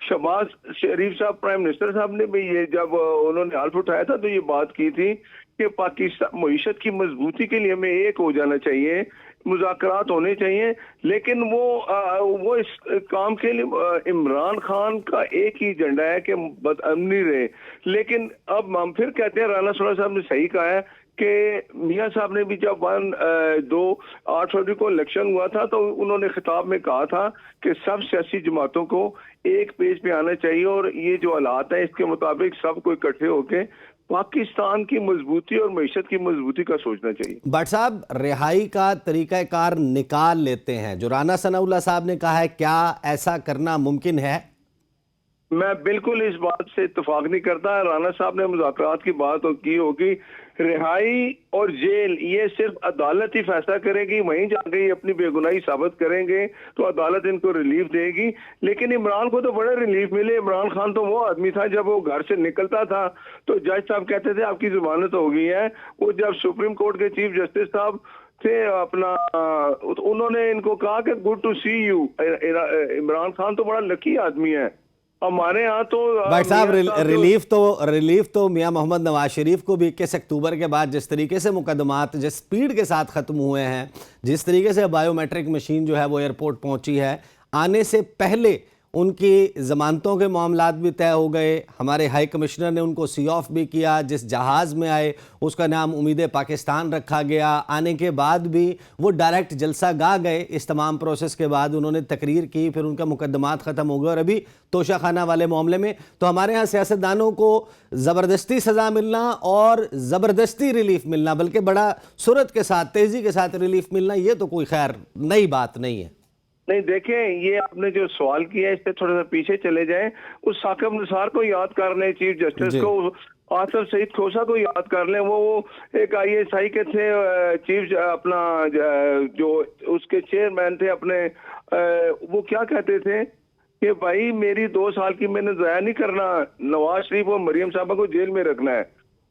शहबाज शरीफ साहब, प्राइम मिनिस्टर साहब ने भी ये जब उन्होंने हल्फ उठाया था तो ये बात की थी कि पाकिस्तान मईशत की मजबूती के लिए हमें एक हो जाना चाहिए, मुज़ाकरात होने चाहिए। लेकिन वो इस काम के लिए इमरान खान का एक ही एजेंडा है कि बदअमनी रहे। लेकिन अब हम फिर कहते हैं, राना सनाउल्लाह साहब ने सही कहा है कि मियां साहब ने भी जब 8 फरवरी को इलेक्शन हुआ था तो उन्होंने खिताब में कहा था कि सब सियासी जमातों को एक पेज पे आना चाहिए और ये जो हालात है इसके मुताबिक सबको इकट्ठे होके पाकिस्तान की मजबूती और मईशत की मजबूती का सोचना चाहिए। भट्ट साहब, रिहाई का तरीकाकार निकाल लेते हैं जो राना सनाउल्लाह साहब ने कहा है, क्या ऐसा करना मुमकिन है? मैं बिल्कुल इस बात से इत्तेफाक नहीं करता। राना साहब ने मुज़ाकरात की बात की होगी, रिहाई और जेल ये सिर्फ अदालत ही फैसला करेगी, वहीं जाके ये अपनी बेगुनाही साबित करेंगे तो अदालत इनको रिलीफ देगी। लेकिन इमरान को तो बड़ा रिलीफ मिले। इमरान खान तो वो आदमी था जब वो घर से निकलता था तो जज साहब कहते थे आपकी जमानत हो गई है। वो जब सुप्रीम कोर्ट के चीफ जस्टिस साहब थे अपना, उन्होंने इनको कहा कि good to see you. Imran Khan तो बड़ा लकी आदमी है। हमारे यहाँ तो भाई साहब रिलीफ तो मियां मोहम्मद नवाज शरीफ को भी 21 अक्टूबर के बाद जिस तरीके से मुकदमात जिस स्पीड के साथ ख़त्म हुए हैं, जिस तरीके से बायोमेट्रिक मशीन जो है वो एयरपोर्ट पहुंची है, आने से पहले उनकी ज़मानतों के मामलात भी तय हो गए। हमारे हाई कमिश्नर ने उनको सी ऑफ भी किया। जिस जहाज़ में आए उसका नाम उम्मीद पाकिस्तान रखा गया। आने के बाद भी वो डायरेक्ट जलसा गा गए। इस तमाम प्रोसेस के बाद उन्होंने तकरीर की, फिर उनका मुकदमात ख़त्म हो गए और अभी तोशाखाना वाले मामले में तो हमारे यहाँ सियासतदानों को ज़बरदस्ती सज़ा मिलना और ज़बरदस्ती रिलीफ मिलना, बल्कि बड़ा सूरत के साथ, तेज़ी के साथ रिलीफ मिलना, ये तो कोई खैर नई बात नहीं है। नहीं, देखें, ये आपने जो सवाल किया है इससे थोड़ा सा पीछे चले जाएं। उस साकिब निसार को याद कर लें, चीफ जस्टिस को, आसिफ सईद खोसा को याद कर लें। वो एक ISI के थे चीफ, अपना जो उसके चेयरमैन थे अपने, वो क्या कहते थे कि भाई मेरी 2 साल की मैंने ज़ाया नहीं करना, नवाज शरीफ और मरियम साहबा को जेल में रखना है।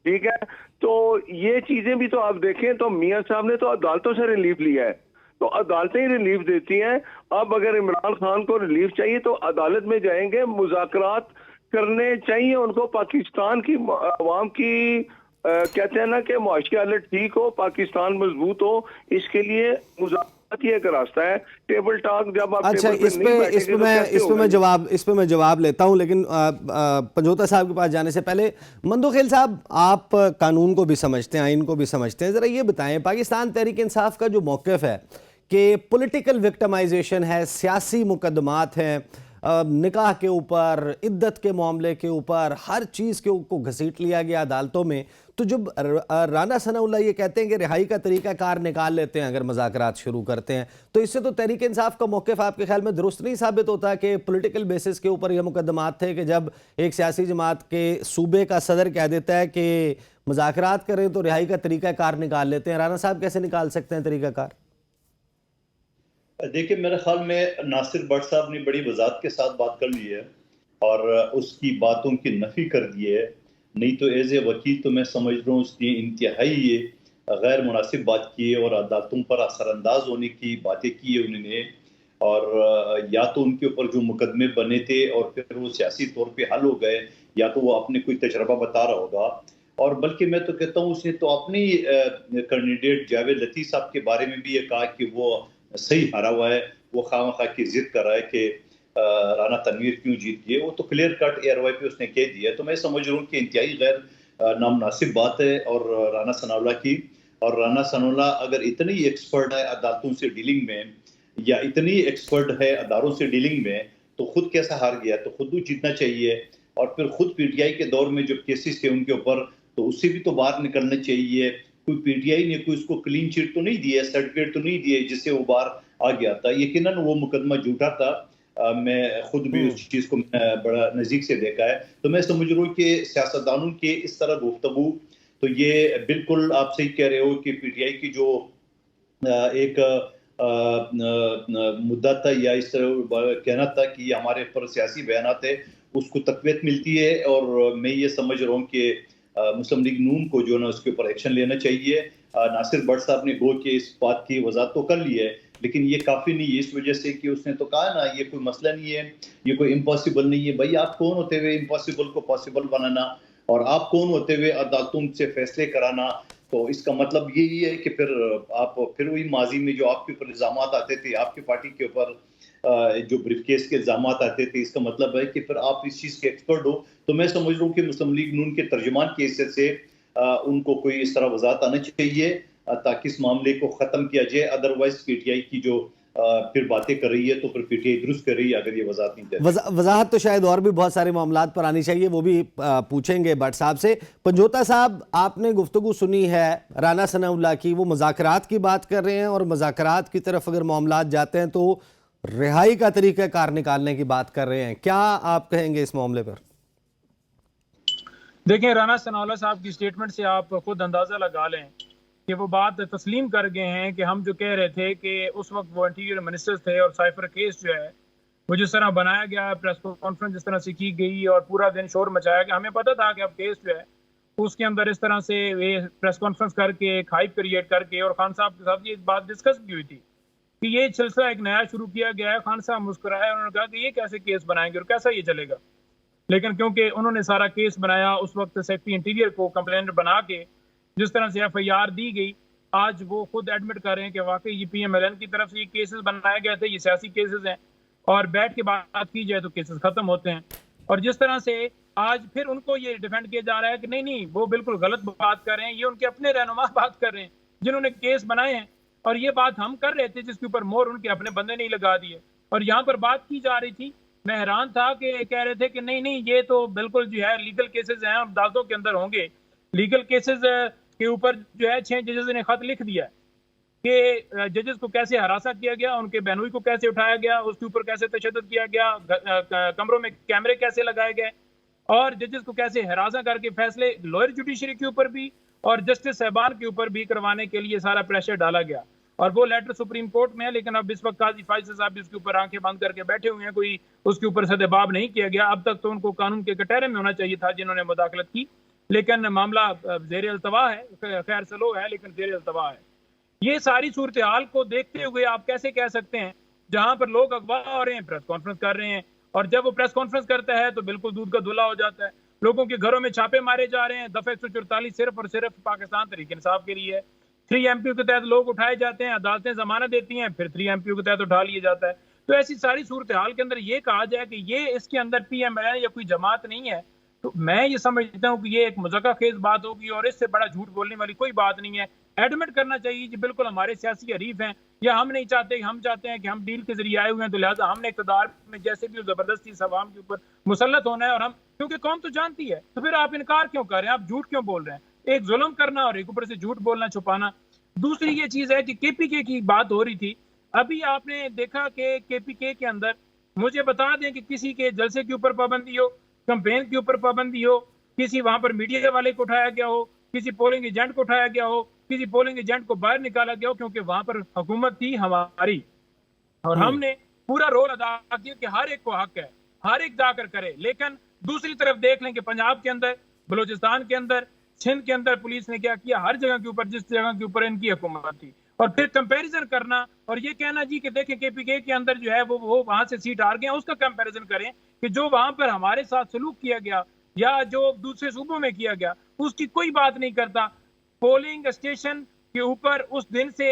ठीक है, तो ये चीजें भी तो आप देखें तो मियां साहब ने तो अदालतों से रिलीफ लिया है, तो अदालतें ही रिलीफ देती हैं। अब अगर इमरान खान को रिलीफ चाहिए तो अदालत में जाएंगे, मुज़ाकरात करने चाहिए उनको। पाकिस्तान की अवाम की कहते हैं ना कि मुआशी हालत ठीक हो, पाकिस्तान मजबूत हो, इसके लिए मुज़ाकरात ही एक रास्ता है। टेबल टॉक जब आप अच्छा, इस पे मैं जवाब लेता हूं, लेकिन पंजोता साहब के पास जाने से पहले मंदोखेल साहब, आप कानून को भी समझते हैं, आइन को भी समझते हैं, ज़रा ये बताएं पाकिस्तान तहरीक इंसाफ का जो मौक़िफ़ है कि पॉलिटिकल विक्टिमाइजेशन है, सियासी मुकदमात हैं, निकाह के ऊपर, इद्दत के मामले के ऊपर, हर चीज़ के को घसीट लिया गया अदालतों में, तो जब राना सनाउल्लाह ये कहते हैं कि रिहाई का तरीक़ाकार निकाल लेते हैं अगर मुज़ाकरात शुरू करते हैं, तो इससे तो तहरीक इंसाफ का मौक़िफ़ आपके ख्याल में दुरुस्त नहीं साबित होता कि पॉलिटिकल बेसिस के ऊपर ये मुकदमात थे कि जब एक सियासी जमात के सूबे का सदर कह देता है कि मुज़ाकरात करें तो रिहाई का तरीक़ाकार निकाल लेते हैं। राना साहब कैसे निकाल सकते हैं तरीक़ाकार? देखिए, मेरे ख्याल में नासिर भट्ट साहब ने बड़ी वजाहत के साथ बात कर ली है और उसकी बातों की नफी कर दी है। नहीं तो एज ए वकील तो मैं समझ रहा हूँ उसने इंतहाई गैर मुनासिब बात की है और अदालतों पर असरअंदाज होने की बातें की है उन्होंने। और या तो उनके ऊपर जो मुकदमे बने थे और फिर वो सियासी तौर पे हल हो गए, या तो वो अपने कोई तजर्बा बता रहा होगा। और बल्कि मैं तो कहता हूँ उसने तो अपनी कैंडिडेट जावेद लतीफ़ साहब के बारे में भी ये कहा कि वो सही हारा हुआ है, वो खामखा की जिद कर रहा है कि राना तनवीर क्यों जीत गए। वो तो क्लियर कट एयरवाई पे उसने कह दिया। तो मैं समझ रहा हूँ कि इंतहाई गैर नामनासिब बात है और राना सनाउल्लाह की। और राना सनाउल्लाह अगर इतनी एक्सपर्ट है अदालतों से डीलिंग में, या इतनी एक्सपर्ट है अदारों से डीलिंग में, तो खुद कैसा हार गया? तो खुद जीतना चाहिए। और फिर खुद PTI के दौर में जो केसेस थे उनके ऊपर, तो उससे भी तो बाहर निकलना चाहिए। कोई PTI ने कोई उसको क्लीन चिट तो नहीं दिया, सर्टिफिकेट तो नहीं दिए जिससे वो बाहर आ गया था। यकीनन वो मुकदमा झूठा था। मैं खुद भी उस चीज़ को बड़ा नज़दीक से देखा है। तो मैं समझ रहा हूँ कि सियासतदानों के इस तरह गुफ्तगू, तो ये बिल्कुल आप सही कह रहे हो कि PTI की जो एक मुद्दा था या इस तरह कहना था कि हमारे पर सियासी बयानात है, उसको तक़वियत मिलती है। और मैं ये समझ रहा हूँ कि मुस्लिम लीग नून को जो ना उसके ऊपर एक्शन लेना चाहिए। नासिर भट्ट साहब ने गो के इस बात की वजाहत तो कर ली है, लेकिन ये काफ़ी नहीं है, इस वजह से कि उसने तो कहा ना ये कोई मसला नहीं है, ये कोई इम्पॉसिबल नहीं है। भाई आप कौन होते हुए इम्पॉसिबल को पॉसिबल बनाना, और आप कौन होते हुए अदालतों से फैसले कराना? तो इसका मतलब यही है कि फिर आप फिर वही माजी में जो आपके ऊपर इल्ज़ाम आते थे, आपकी पार्टी के ऊपर जो ब्रीफकेस के इल्ज़ाम आते थे, इसका मतलब है कि फिर आप इस चीज़ के एक्सपर्ट हो। तो मैं समझ रहा हूँ कि मुस्लिम लीग नून के तर्जुमान की हैसियत से उनको कोई इस तरह वजाहत आना चाहिए ताकि इस मामले को ख़त्म किया जाए। अदरवाइज PTI की जो फिर बातें कर रही है तो फिर PTI दुरुस्त कर रही है अगर ये वजाहत नहीं देती। वजाहत तो शायद और भी बहुत सारे मामलात पर आनी चाहिए, वो भी पूछेंगे भट्ट साहब से। पंजोता साहब, आपने गुफ्तगू सुनी है राना सनाउल्लाह की, वो मुज़ाकरात की बात कर रहे हैं और मुज़ाकरात की तरफ अगर मामलात जाते हैं तो रिहाई का तरीक़ाकार निकालने की बात कर रहे हैं। क्या आप कहेंगे इस मामले पर? देखें, राना सनाउल्लाह साहब की स्टेटमेंट से आप खुद अंदाज़ा लगा लें कि वो बात तस्लीम कर गए हैं कि हम जो कह रहे थे कि उस वक्त वो इंटीरियर मिनिस्टर थे और साइफर केस जो है वो जिस तरह बनाया गया, प्रेस कॉन्फ्रेंस जिस तरह से की गई और पूरा दिन शोर मचाया गया, हमें पता था कि अब केस जो है उसके अंदर इस तरह से ये प्रेस कॉन्फ्रेंस करके एक हाइप क्रिएट करके, और खान साहब के साथ ये बात डिस्कस की हुई थी कि ये सिलसिला एक नया शुरू किया गया है। खान साहब मुस्कुराए, उन्होंने कहा कि ये कैसे केस बनाएंगे और कैसा ये चलेगा। लेकिन क्योंकि उन्होंने सारा केस बनाया, उस वक्त सेक्रेटरी इंटीरियर को कंप्लेंट बना के जिस तरह से FIR दी गई, आज वो खुद एडमिट कर रहे हैं कि वाकई ये PMLN की तरफ से ये केसेस बनाए गए थे, ये सियासी केसेस हैं। और बैठ के बात की जाए तो केसेस खत्म होते हैं। और जिस तरह से आज फिर उनको ये डिफेंड किया जा रहा है कि नहीं नहीं वो बिल्कुल गलत बात कर रहे हैं, ये उनके अपने रहनुमा बात कर रहे हैं जिन्होंने केस बनाए हैं, और ये बात हम कर रहे थे जिसके ऊपर मोहर उनके अपने बंदे नहीं लगा दिए। और यहाँ पर बात की जा रही थी, मैं हैरान था कि कह रहे थे कि नहीं नहीं ये तो बिल्कुल जो है लीगल केसेस हैं और अदालतों के अंदर होंगे। लीगल केसेस के ऊपर जो है 6 जजेस ने खत लिख दिया है कि जजेस को कैसे हरासा किया गया, उनके बहनोई को कैसे उठाया गया, उसके ऊपर कैसे तशद्दुद किया गया, कमरों में कैमरे कैसे लगाए गए और जजेस को कैसे हरासा करके फैसले लोअर जुडिशरी के ऊपर भी और जस्टिस साहबान के ऊपर भी करवाने के लिए सारा प्रेशर डाला गया। और वो लेटर सुप्रीम कोर्ट में है, लेकिन अब इस वक्त काजी फैसल साहब भी उसके ऊपर आंखें बंद करके बैठे हुए हैं, कोई उसके ऊपर सदेबाब नहीं किया गया। अब तक तो उनको कानून के कटहरे में होना चाहिए था जिन्होंने मुदाखलत की, लेकिन मामला ज़ेर अल्तवा है, खैर सलो है लेकिन ज़ेर अल्तवा है। ये सारी सूरत हाल को देखते हुए आप कैसे कह सकते हैं जहां पर लोग अगवा हो रहे हैं, प्रेस कॉन्फ्रेंस कर रहे हैं, और जब वो प्रेस कॉन्फ्रेंस करता है तो बिल्कुल दूध का धुला हो जाता है। लोगों के घरों में छापे मारे जा रहे हैं, दफा 144 सिर्फ और सिर्फ पाकिस्तान तहरीक इंसाफ के लिए। 3 MPO के तहत लोग उठाए जाते हैं, अदालतें जमानत देती हैं, फिर 3 MPO के तहत उठा लिया जाता है। तो ऐसी सारी सूरत हाल के अंदर ये कहा जाए कि ये इसके अंदर PMLN या कोई जमात नहीं है, तो मैं ये समझता हूँ कि ये एक मज़ाक़ खेज बात होगी और इससे बड़ा झूठ बोलने वाली कोई बात नहीं है। एडमिट करना चाहिए कि बिल्कुल हमारे सियासी हरीफ हैं, या हम नहीं चाहते, हम चाहते हैं कि हम डील के जरिए आए हुए हैं, तो लिहाजा हमने इक़्तिदार में जैसे भी जबरदस्ती सवाम के ऊपर मुसल्लत होना है, और हम क्योंकि कौम तो जानती है, तो फिर आप इनकार क्यों कर रहे हैं, आप झूठ क्यों बोल रहे हैं। एक जुल्म करना और एक ऊपर से झूठ बोलना, छुपाना। दूसरी ये चीज है कि KPK की बात हो रही थी, अभी आपने देखा कि KPK के अंदर मुझे बता दें कि किसी के जलसे के ऊपर पाबंदी हो, कैंपेन के ऊपर पाबंदी हो, किसी वहां पर मीडिया वाले को उठाया गया हो, किसी पोलिंग एजेंट को उठाया गया हो, किसी पोलिंग एजेंट को बाहर निकाला गया हो, क्योंकि वहां पर हुकूमत थी हमारी और हमने पूरा रोल अदा किया कि हर एक को हक है, हर एक जाकर करे। लेकिन दूसरी तरफ देख लें कि पंजाब के अंदर, बलूचिस्तान के अंदर, सिंध के अंदर पुलिस ने क्या किया, हर जगह के ऊपर जिस जगह के ऊपर इनकी हुकूमत थी, और फिर कंपैरिजन करना और ये कहना जी कि देखें KPK के अंदर जो है वो वहां से सीट हार गए, उसका कंपैरिजन करें कि जो वहां पर हमारे साथ सलूक किया गया या जो दूसरे सूबों में किया गया उसकी कोई बात नहीं करता। पोलिंग स्टेशन के ऊपर उस दिन से,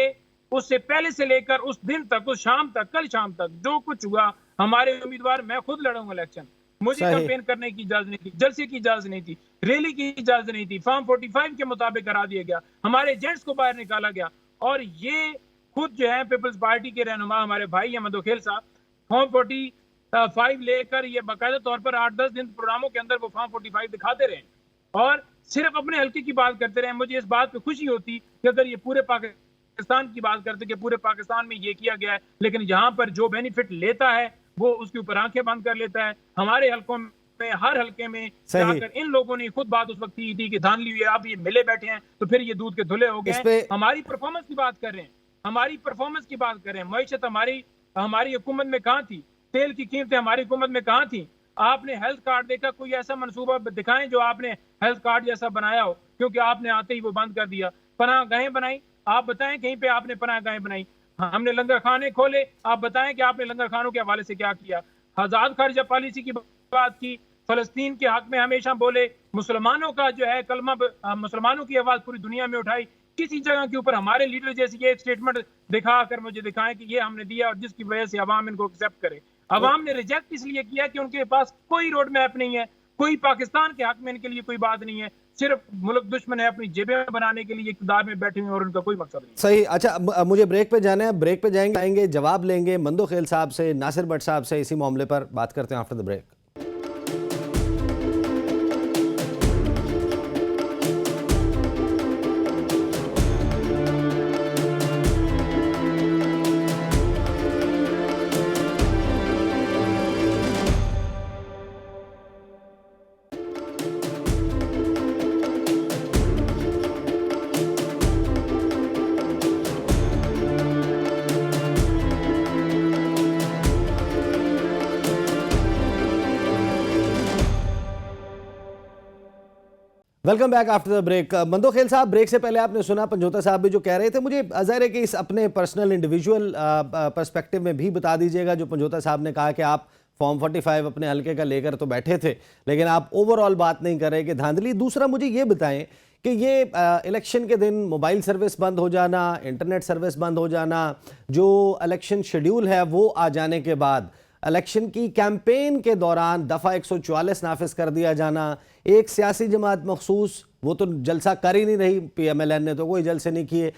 उससे पहले से लेकर उस दिन तक, उस शाम तक, कल शाम तक जो कुछ हुआ, हमारे उम्मीदवार, मैं खुद लड़ूंगा इलेक्शन, मुझे कैंपेन करने की इजाजत नहीं थी, जलसे की इजाजत नहीं थी, रैली की इजाजत नहीं थी, फॉर्म 45 के मुताबिक करा दिया गया, हमारे एजेंट्स को बाहर निकाला गया। और ये खुद जो है पीपल्स पार्टी के रहनुमा हमारे भाई अहमद वकील साहब फॉर्म 45 लेकर ये बाकायदा तौर पर 8-10 दिन प्रोग्रामों के अंदर वो फॉर्म 45 दिखाते रहे और सिर्फ अपने हल्के की बात करते रहे। मुझे इस बात पे खुशी होती कि अगर ये पूरे पाकिस्तान की बात करते कि पूरे पाकिस्तान में ये किया गया है, लेकिन यहाँ पर जो बेनिफिट लेता है वो उसके ऊपर आंखें बंद कर लेता है। हमारे हलकों में, हर हल्के में जाकर इन लोगों ने खुद बात उस वक्त की थी कि धान ली हुई है, आप ये मिले बैठे हैं तो फिर ये दूध के धुले हो गए। हमारी परफॉर्मेंस की बात कर रहे हैं, हमारी परफॉर्मेंस की बात कर रहे हैं। मईशत हमारी हुकूमत में कहाँ थी, तेल की कीमतें हमारी हुकूमत में कहाँ थी। आपने हेल्थ कार्ड देखा, कोई ऐसा मंसूबा दिखाएं जो आपने हेल्थ कार्ड जैसा बनाया हो, क्योंकि आपने आते ही वो बंद कर दिया। पनाह गाहें बनाई, आप बताएं कहीं पे आपने पनाह गाहें बनाई। हमने लंगर खाने खोले, आप बताएं कि आपने लंगर खानों के हवाले से क्या किया। आजाद खर्चा पॉलिसी की बात की, फलस्तीन के हक में हमेशा बोले, मुसलमानों का जो है कलमा, मुसलमानों की आवाज पूरी दुनिया में उठाई। किसी जगह के ऊपर हमारे लीडर जैसी ये एक स्टेटमेंट दिखा कर मुझे दिखाएं कि ये हमने दिया और जिसकी वजह से अवाम इनको एक्सेप्ट करे। अवाम ने रिजेक्ट इसलिए किया कि उनके पास कोई रोड मैप नहीं है, कोई पाकिस्तान के हक में इनके लिए कोई बात नहीं है, सिर्फ मुल्क दुश्मन है, अपनी जेबें बनाने के लिए इक़्तिदार में बैठे हुए और उनका कोई मकसद नहीं। सही। अच्छा, मुझे ब्रेक पे जाना है, ब्रेक पे जाएंगे, जवाब लेंगे मंदो खेल साहब से, नासिर भट्ट साहब से, इसी मामले पर बात करते हैं after the break. Welcome back after the break. मंदो खेल साहब, ब्रेक से पहले आपने सुना पंजोता साहब भी जो कह रहे थे, मुझे ज़ाहिर है कि इस अपने पर्सनल इंडिविजुअल पर्सपेक्टिव में भी बता दीजिएगा। जो पंजोता साहब ने कहा कि आप फॉर्म 45 अपने हल्के का लेकर तो बैठे थे, लेकिन आप ओवरऑल बात नहीं कर रहे कि धांधली। दूसरा, मुझे ये बताएं कि ये इलेक्शन के दिन मोबाइल सर्विस बंद हो जाना, इंटरनेट सर्विस बंद हो जाना, जो इलेक्शन शेड्यूल है वो आ जाने के बाद इलेक्शन की कैंपेन के दौरान दफ़ा 144 नाफिज कर दिया जाना, एक सियासी जमात मखसूस वो तो जलसा कर ही नहीं रही, PMLN ने तो कोई जलसे नहीं किए,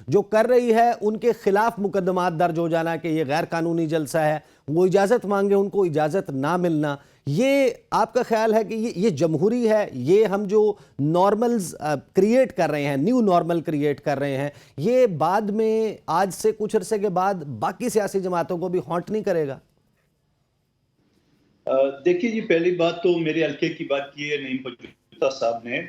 जो कर रही है उनके खिलाफ मुकदमात दर्ज हो जाना कि ये गैर कानूनी जलसा है, वो इजाज़त मांगे उनको इजाज़त ना मिलना, ये आपका ख्याल है कि ये जमहूरी है? ये हम जो नॉर्मल्स क्रिएट कर रहे हैं, न्यू नॉर्मल क्रिएट कर रहे हैं, ये बाद में आज से कुछ अरसे के बाद बाकी सियासी जमातों को भी हॉन्ट नहीं करेगा? देखिए जी, पहली बात तो मेरे हल्के की बात की है नईम पंजूता साहब ने।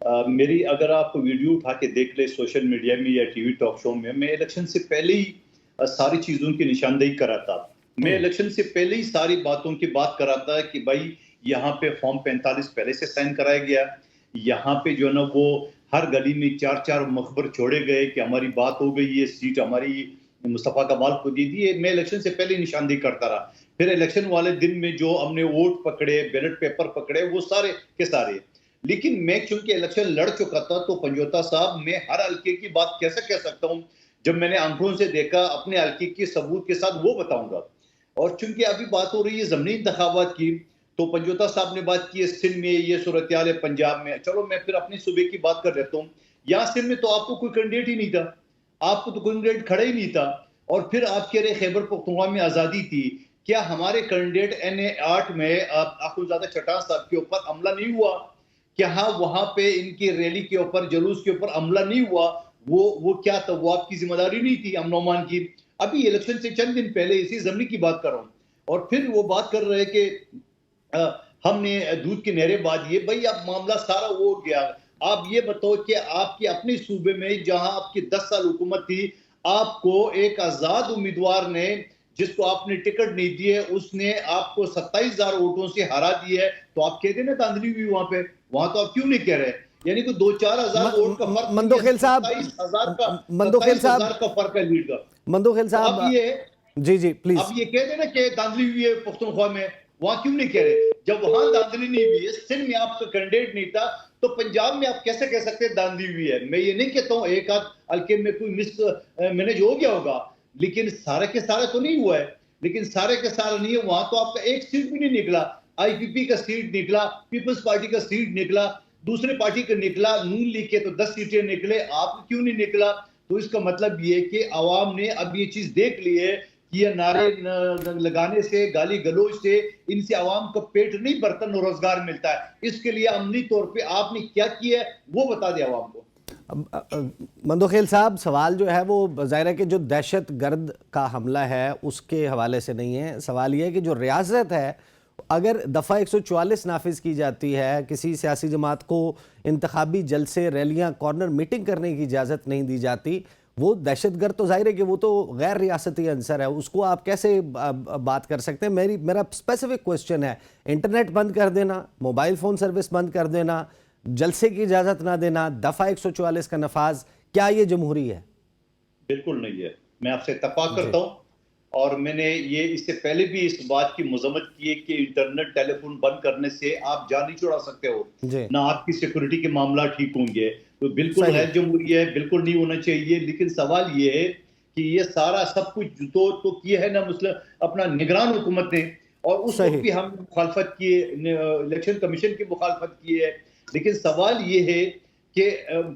मेरी अगर आप वीडियो उठा के देख ले सोशल मीडिया में या टीवी टॉक शो में, मैं इलेक्शन से पहले ही सारी चीज़ों की निशानदेही करा था। मैं इलेक्शन से पहले ही सारी बातों की बात करा था कि भाई यहाँ पे फॉर्म 45 पहले से साइन कराया गया, यहाँ पे जो है ना वो हर गली में 4-4 मखबर छोड़े गए कि हमारी बात हो गई, ये सीट हमारी मुस्तफ़ा कमाल को दी थी। मैं इलेक्शन से पहले निशानदेही करता रहा। फिर इलेक्शन वाले दिन में जो हमने वोट पकड़े, बैलेट पेपर पकड़े, वो सारे के सारे। लेकिन मैं चूंकि इलेक्शन लड़ चुका था तो पंजोता साहब, मैं हर हल्के की बात कैसे कह सकता हूँ? जब मैंने आंखों से देखा अपने हल्के के सबूत के साथ वो बताऊंगा। और चूंकि अभी बात हो रही है ज़मीनी इंतखाबात की, तो पंजोता साहब ने बात की है सिंध में ये सूरत हाल है, पंजाब में। चलो मैं फिर अपने सूबे की बात कर लेता हूँ। यहाँ सिंध में तो आपको कोई कैंडिडेट ही नहीं था, आपको तो कोई कैंडिडेट खड़ा ही नहीं था। और फिर आप कह रहे खैबर पख्तूनख्वा में आज़ादी थी, क्या हमारे कैंडिडेट NA 8 में अखुनज़ादा चट्टान साहब के ऊपर हमला नहीं हुआ? क्या वहां पे इनकी रैली के ऊपर, जुलूस के ऊपर हमला नहीं हुआ? वो क्या था? वो आपकी जिम्मेदारी नहीं थी अमन अमान की? अभी इलेक्शन से चंद दिन पहले इसी जमीन की बात कर रहा हूँ, और फिर वो बात कर रहे हैं कि हमने दूध की नहरें बांधी है। भाई अब मामला सारा वो हो गया। आप ये बताओ कि आपके अपने सूबे में जहां आपकी 10 साल हुकूमत थी, आपको एक आजाद उम्मीदवार ने, जिसको आपने टिकट नहीं दी है, उसने आपको 27,000 वोटों से हरा दिया है, तो आप कहते ना धांधली हुई वहां पे? वहां तो आप क्यों नहीं कह रहे? यानी कि 2-4 हजार वोट का फर्क, मंदोखेल साहब, 27,000 का फर्क है लीड का। मंदोखेल साहब, अब ये जी प्लीज, अब ये कह देना कि धांधली हुई है पख्तूनख्वा में, वहां क्यों नहीं कह रहे? जब वहां धांधली नहीं हुई है, सिंध में आपका कैंडिडेट नहीं था, तो पंजाब में आप कैसे कह सकते हैं धांधली हुई है? मैं ये नहीं कहता हूं एक आध हल्के में कोई मिस मैनेज हो गया होगा, लेकिन सारे के सारे तो नहीं हुआ है। लेकिन सारे के सारे नहीं है, वहां तो आपका एक सीट भी नहीं निकला। IPP का सीट निकला, पीपल्स पार्टी का सीट निकला, दूसरे पार्टी का निकला, नून लीग के तो 10 सीटें निकले, आप क्यों नहीं निकला? तो इसका मतलब ये कि अवाम ने अब ये चीज देख ली है कि ये नारे लगाने से, गाली गलोच से, इनसे अवाम का पेट नहीं भरता, न रोजगार मिलता है। इसके लिए अमली तौर पे आपने क्या किया है वो बता दें अवाम को। मंदोखेल साहब, सवाल जो है वो ज़ाहिर है कि जो दहशत गर्द का हमला है उसके हवाले से नहीं है। सवाल ये है कि जो रियासत है, अगर दफ़ा 144 नाफिज की जाती है, किसी सियासी जमात को इंतखाबी जलसे, रैलियाँ, कॉर्नर मीटिंग करने की इजाज़त नहीं दी जाती, वो दहशतगर्द तो जाहिर है कि वो तो गैर रियासती अंसर है, उसको आप कैसे बात कर सकते हैं? मेरा स्पेसिफिक क्वेश्चन है, इंटरनेट बंद कर देना, मोबाइल फ़ोन सर्विस बंद कर देना, जलसे की इजाज़त ना देना, दफ़ा 144 का नफाज, क्या ये जमहूरी है? बिल्कुल नहीं है, मैं आपसे इत्तेफाक करता हूँ। और मैंने ये इससे पहले भी इस बात की मजम्मत की है कि इंटरनेट टेलीफोन बंद करने से आप जान नहीं छुड़ा सकते हो, ना आपकी सिक्योरिटी के मामला ठीक होंगे। तो बिल्कुल है जमहूरी है, बिल्कुल नहीं होना चाहिए। लेकिन सवाल ये है कि ये सारा सब कुछ तो किया है ना मुस्लिम अपना निगरान हुकूमत ने, और उस वक्त भी हम मुखालफत किए, इलेक्शन कमीशन की मुखालफत की है। लेकिन सवाल ये है कि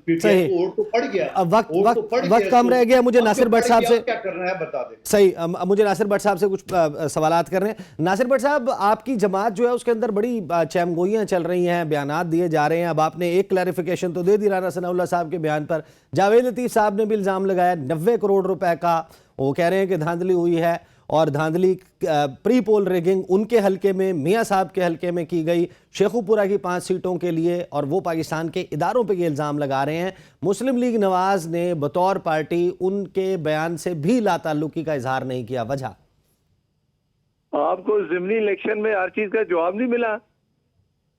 PTI को वोट तो पड़ गया, वक्त कम रह गया। मुझे नासिर भट्ट साहब से क्या करना है बता दें। सही, मुझे नासिर भट्ट साहब से कुछ सवालात कर रहे हैं। नासिर भट्ट साहब, आपकी जमात जो है उसके अंदर बड़ी चैमगोइयाँ चल रही हैं, बयानात दिए जा रहे हैं। अब आपने एक क्लैरिफिकेशन तो दे दी राना सनाउल्लाह साहब के बयान पर। जावेद लतीफ़ साहब ने भी इल्ज़ाम लगाया 90 करोड़ रुपए का, वो कह रहे हैं कि धांधली हुई है, और धांधली प्री पोल रिगिंग उनके हलके में, मियाँ साहब के हलके में की गई, शेखुपुरा की 5 सीटों के लिए, और वो पाकिस्तान के इदारों पे ये इल्ज़ाम लगा रहे हैं। मुस्लिम लीग नवाज ने बतौर पार्टी उनके बयान से भी लाताल्लुकी का इजहार नहीं किया। वजह? आपको ज़िमनी इलेक्शन में हर चीज का जवाब नहीं मिला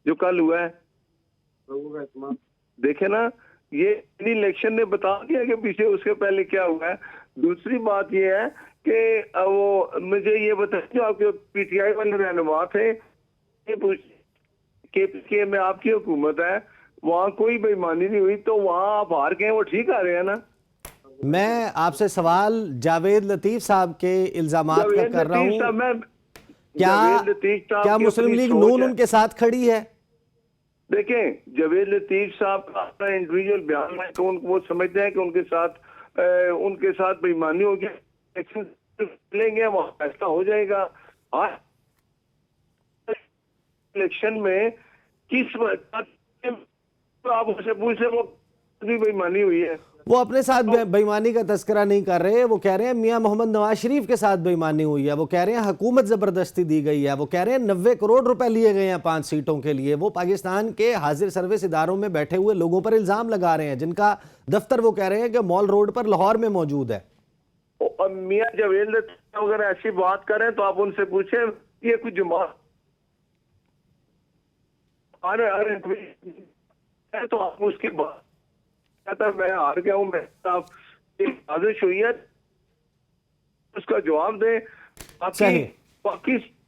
जो कल हुआ है। देखे ना, ये इलेक्शन ने बता दिया कि पीछे उसके पहले क्या हुआ है। दूसरी बात ये है कि वो मुझे ये बताएं, जो आपके PTI वाले रहनुमा थे, KPK में आपकी हुकूमत है, वहाँ कोई बेईमानी नहीं हुई, तो वहाँ आप हार गए, वो ठीक आ रहे हैं ना? मैं आपसे सवाल जावेद लतीफ़ साहब के इल्जामात का कर रहा हूँ। क्या जावेद लतीफ साहब क्या की मुस्लिम अपनी लीग सोच नून है। उनके साथ खड़ी है? देखें, जावेद लतीफ साहब का अपना इंडिविजुअल बयान है कि वो समझते हैं कि उनके साथ बेईमानी होगी, इलेक्शन लेंगे, वहां फैसला हो जाएगा। आज इलेक्शन में किस आप उनसे पूछ ले, वो भी बेईमानी हुई है। वो अपने साथ बेईमानी का तस्करा नहीं कर रहे, वो कह रहे हैं मियां मोहम्मद नवाज शरीफ के साथ बेईमानी हुई है, वो कह रहे हैं हुकूमत जबरदस्ती दी गई है, वो कह रहे हैं 90 करोड़ रुपए लिए गए हैं 5 सीटों के लिए। वो पाकिस्तान के हाजिर सर्विस इदारों में बैठे हुए लोगों पर इल्जाम लगा रहे हैं, जिनका दफ्तर वो कह रहे हैं कि मॉल रोड पर लाहौर में मौजूद है। और मियां जावेद लतीफ अगर ऐसी बात करें तो आप उनसे पूछें, ये कुछ जमात तो आप उसकी बात कहता मैं हार गया हूं, मैं आप साजिश हुई है, उसका जवाब दें। सही।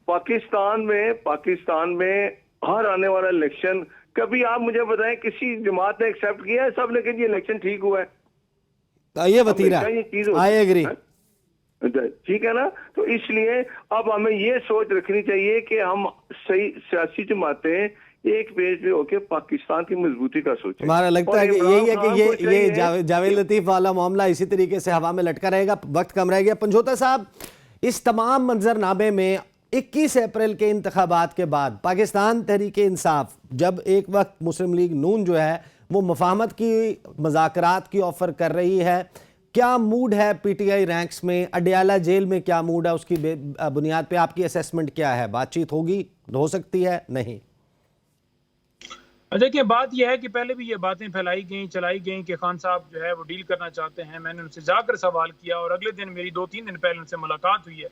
पाकिस्तान में हर आने वाला इलेक्शन, कभी आप मुझे बताएं किसी जमात ने एक्सेप्ट किया है? सब ने कहा ये इलेक्शन ठीक हुआ है। ये वतीरा, ये चीज आई एग्री। ठीक है ना? तो इसलिए अब हमें ये सोच रखनी चाहिए कि हम सही सियासी जमातें एक पेज पे होके पाकिस्तान की मजबूती का सोचें। हमारा लगता है कि यही है कि ये जावेद लतीफ वाला मामला इसी तरीके से हवा में लटका रहेगा। वक्त कम रह गया। पंजोता साहब, इस तमाम मंजरनामे में 21 अप्रैल के इंतखाबात के बाद पाकिस्तान तहरीक इंसाफ, जब एक वक्त मुस्लिम लीग नून जो है वो मुफाहमत की, मुज़ाकरात की ऑफर कर रही है, क्या मूड है पीटीआई रैंक्स में? अडयाला जेल में क्या मूड है? उसकी बुनियाद पे आपकी असेसमेंट क्या है? बातचीत होगी, हो सकती है, नहीं? देखिए, बात यह है कि पहले भी ये बातें फैलाई गई, चलाई गई कि खान साहब जो है वो डील करना चाहते हैं। मैंने उनसे जाकर सवाल किया और अगले दिन मेरी 2-3 दिन पहले उनसे मुलाकात हुई है,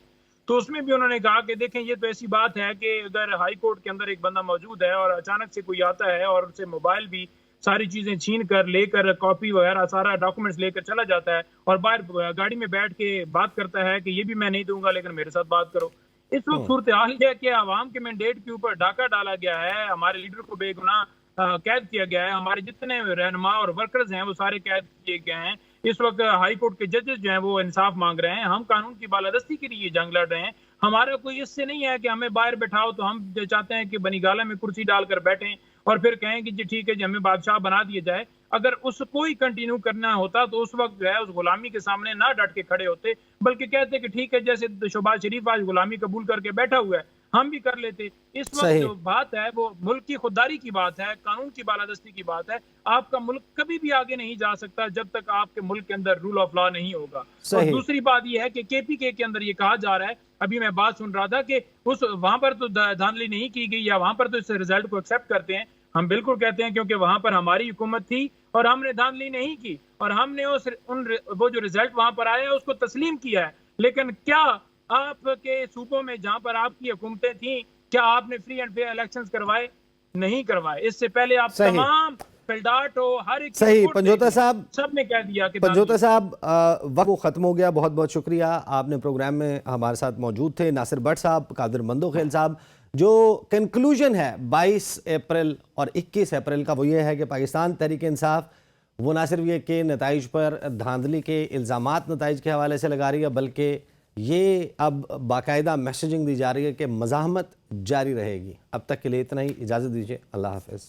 तो उसमें भी उन्होंने कहा कि देखें, ये तो ऐसी बात है कि अगर हाई कोर्ट के अंदर एक बंदा मौजूद है और अचानक से कोई आता है और उनसे मोबाइल भी सारी चीजें छीन कर लेकर, कॉपी वगैरह सारा डॉक्यूमेंट्स लेकर चला जाता है और बाहर गाड़ी में बैठ के बात करता है कि ये भी मैं नहीं दूंगा लेकिन मेरे साथ बात करो। इस वक्त सूरत हाल है कि आवाम के मैंडेट के ऊपर डाका डाला गया है, हमारे लीडर को बेगुनाह कैद किया गया है, हमारे जितने रहनुमा और वर्कर्स हैं वो सारे कैद किए गए हैं। इस वक्त हाई कोर्ट के जजेस जो हैं वो इंसाफ मांग रहे हैं, हम कानून की बालादस्ती के लिए जंग लड़ रहे हैं। हमारा कोई इससे नहीं है कि हमें बाहर बैठाओ, तो हम चाहते हैं कि बनीगाला में कुर्सी डालकर बैठें और फिर कहें कि जी ठीक है जी हमें बादशाह बना दिया जाए। अगर उसको ही कंटिन्यू करना होता तो उस वक्त जो है उस गुलामी के सामने ना डट के खड़े होते, बल्कि कहते कि ठीक है, जैसे शहबाज शरीफ आज गुलामी कबूल करके बैठा हुआ है, हम भी कर लेते। इस वक्त जो बात है वो मुल्क की खुददारी की बात है, कानून की बालादस्ती की बात है। आपका मुल्क कभी भी आगे नहीं जा सकता जब तक आपके मुल्क के अंदर रूल ऑफ लॉ नहीं होगा। और दूसरी बात यह है कि केपीके के अंदर ये कहा जा रहा है, अभी मैं बात सुन रहा था कि उस वहां पर तो धांधली नहीं की गई या वहां पर तो इस रिजल्ट को एक्सेप्ट करते हैं। हम बिल्कुल कहते हैं क्योंकि वहां पर हमारी हुकूमत थी और हमने धांधली नहीं की और हमने वो जो रिजल्ट वहां पर आया उसको तस्लीम किया है। लेकिन क्या आपके सूबों में जहां पर आपकी हुकूमतें थी, क्या आपने फ्री एंड फेयर इलेक्शंस करवाए? नहीं करवाए। इससे पहले आप तमाम फिल्डाट हो, हर एक सही। पंजोता साहब, सब ने कह दिया कि पंजोता साहब, वक्त वो खत्म हो गया। बहुत बहुत शुक्रिया, आपने प्रोग्राम में हमारे साथ मौजूद थे। नासिर भट्ट साहब, कादिर मंदोखेल साहब, जो कंक्लूजन है 22 अप्रैल और 21 अप्रैल का, वो ये है कि पाकिस्तान तहरीक इंसाफ वो ना सिर्फ ये कि नताइज पर धांधली के इल्ज़ामात नताइज के हवाले से लगा रही है, बल्कि ये अब बाकायदा मैसेजिंग दी जा रही है कि मज़ाहमत जारी रहेगी। अब तक के लिए इतना ही, इजाज़त दीजिए, अल्लाह हाफ़िज़।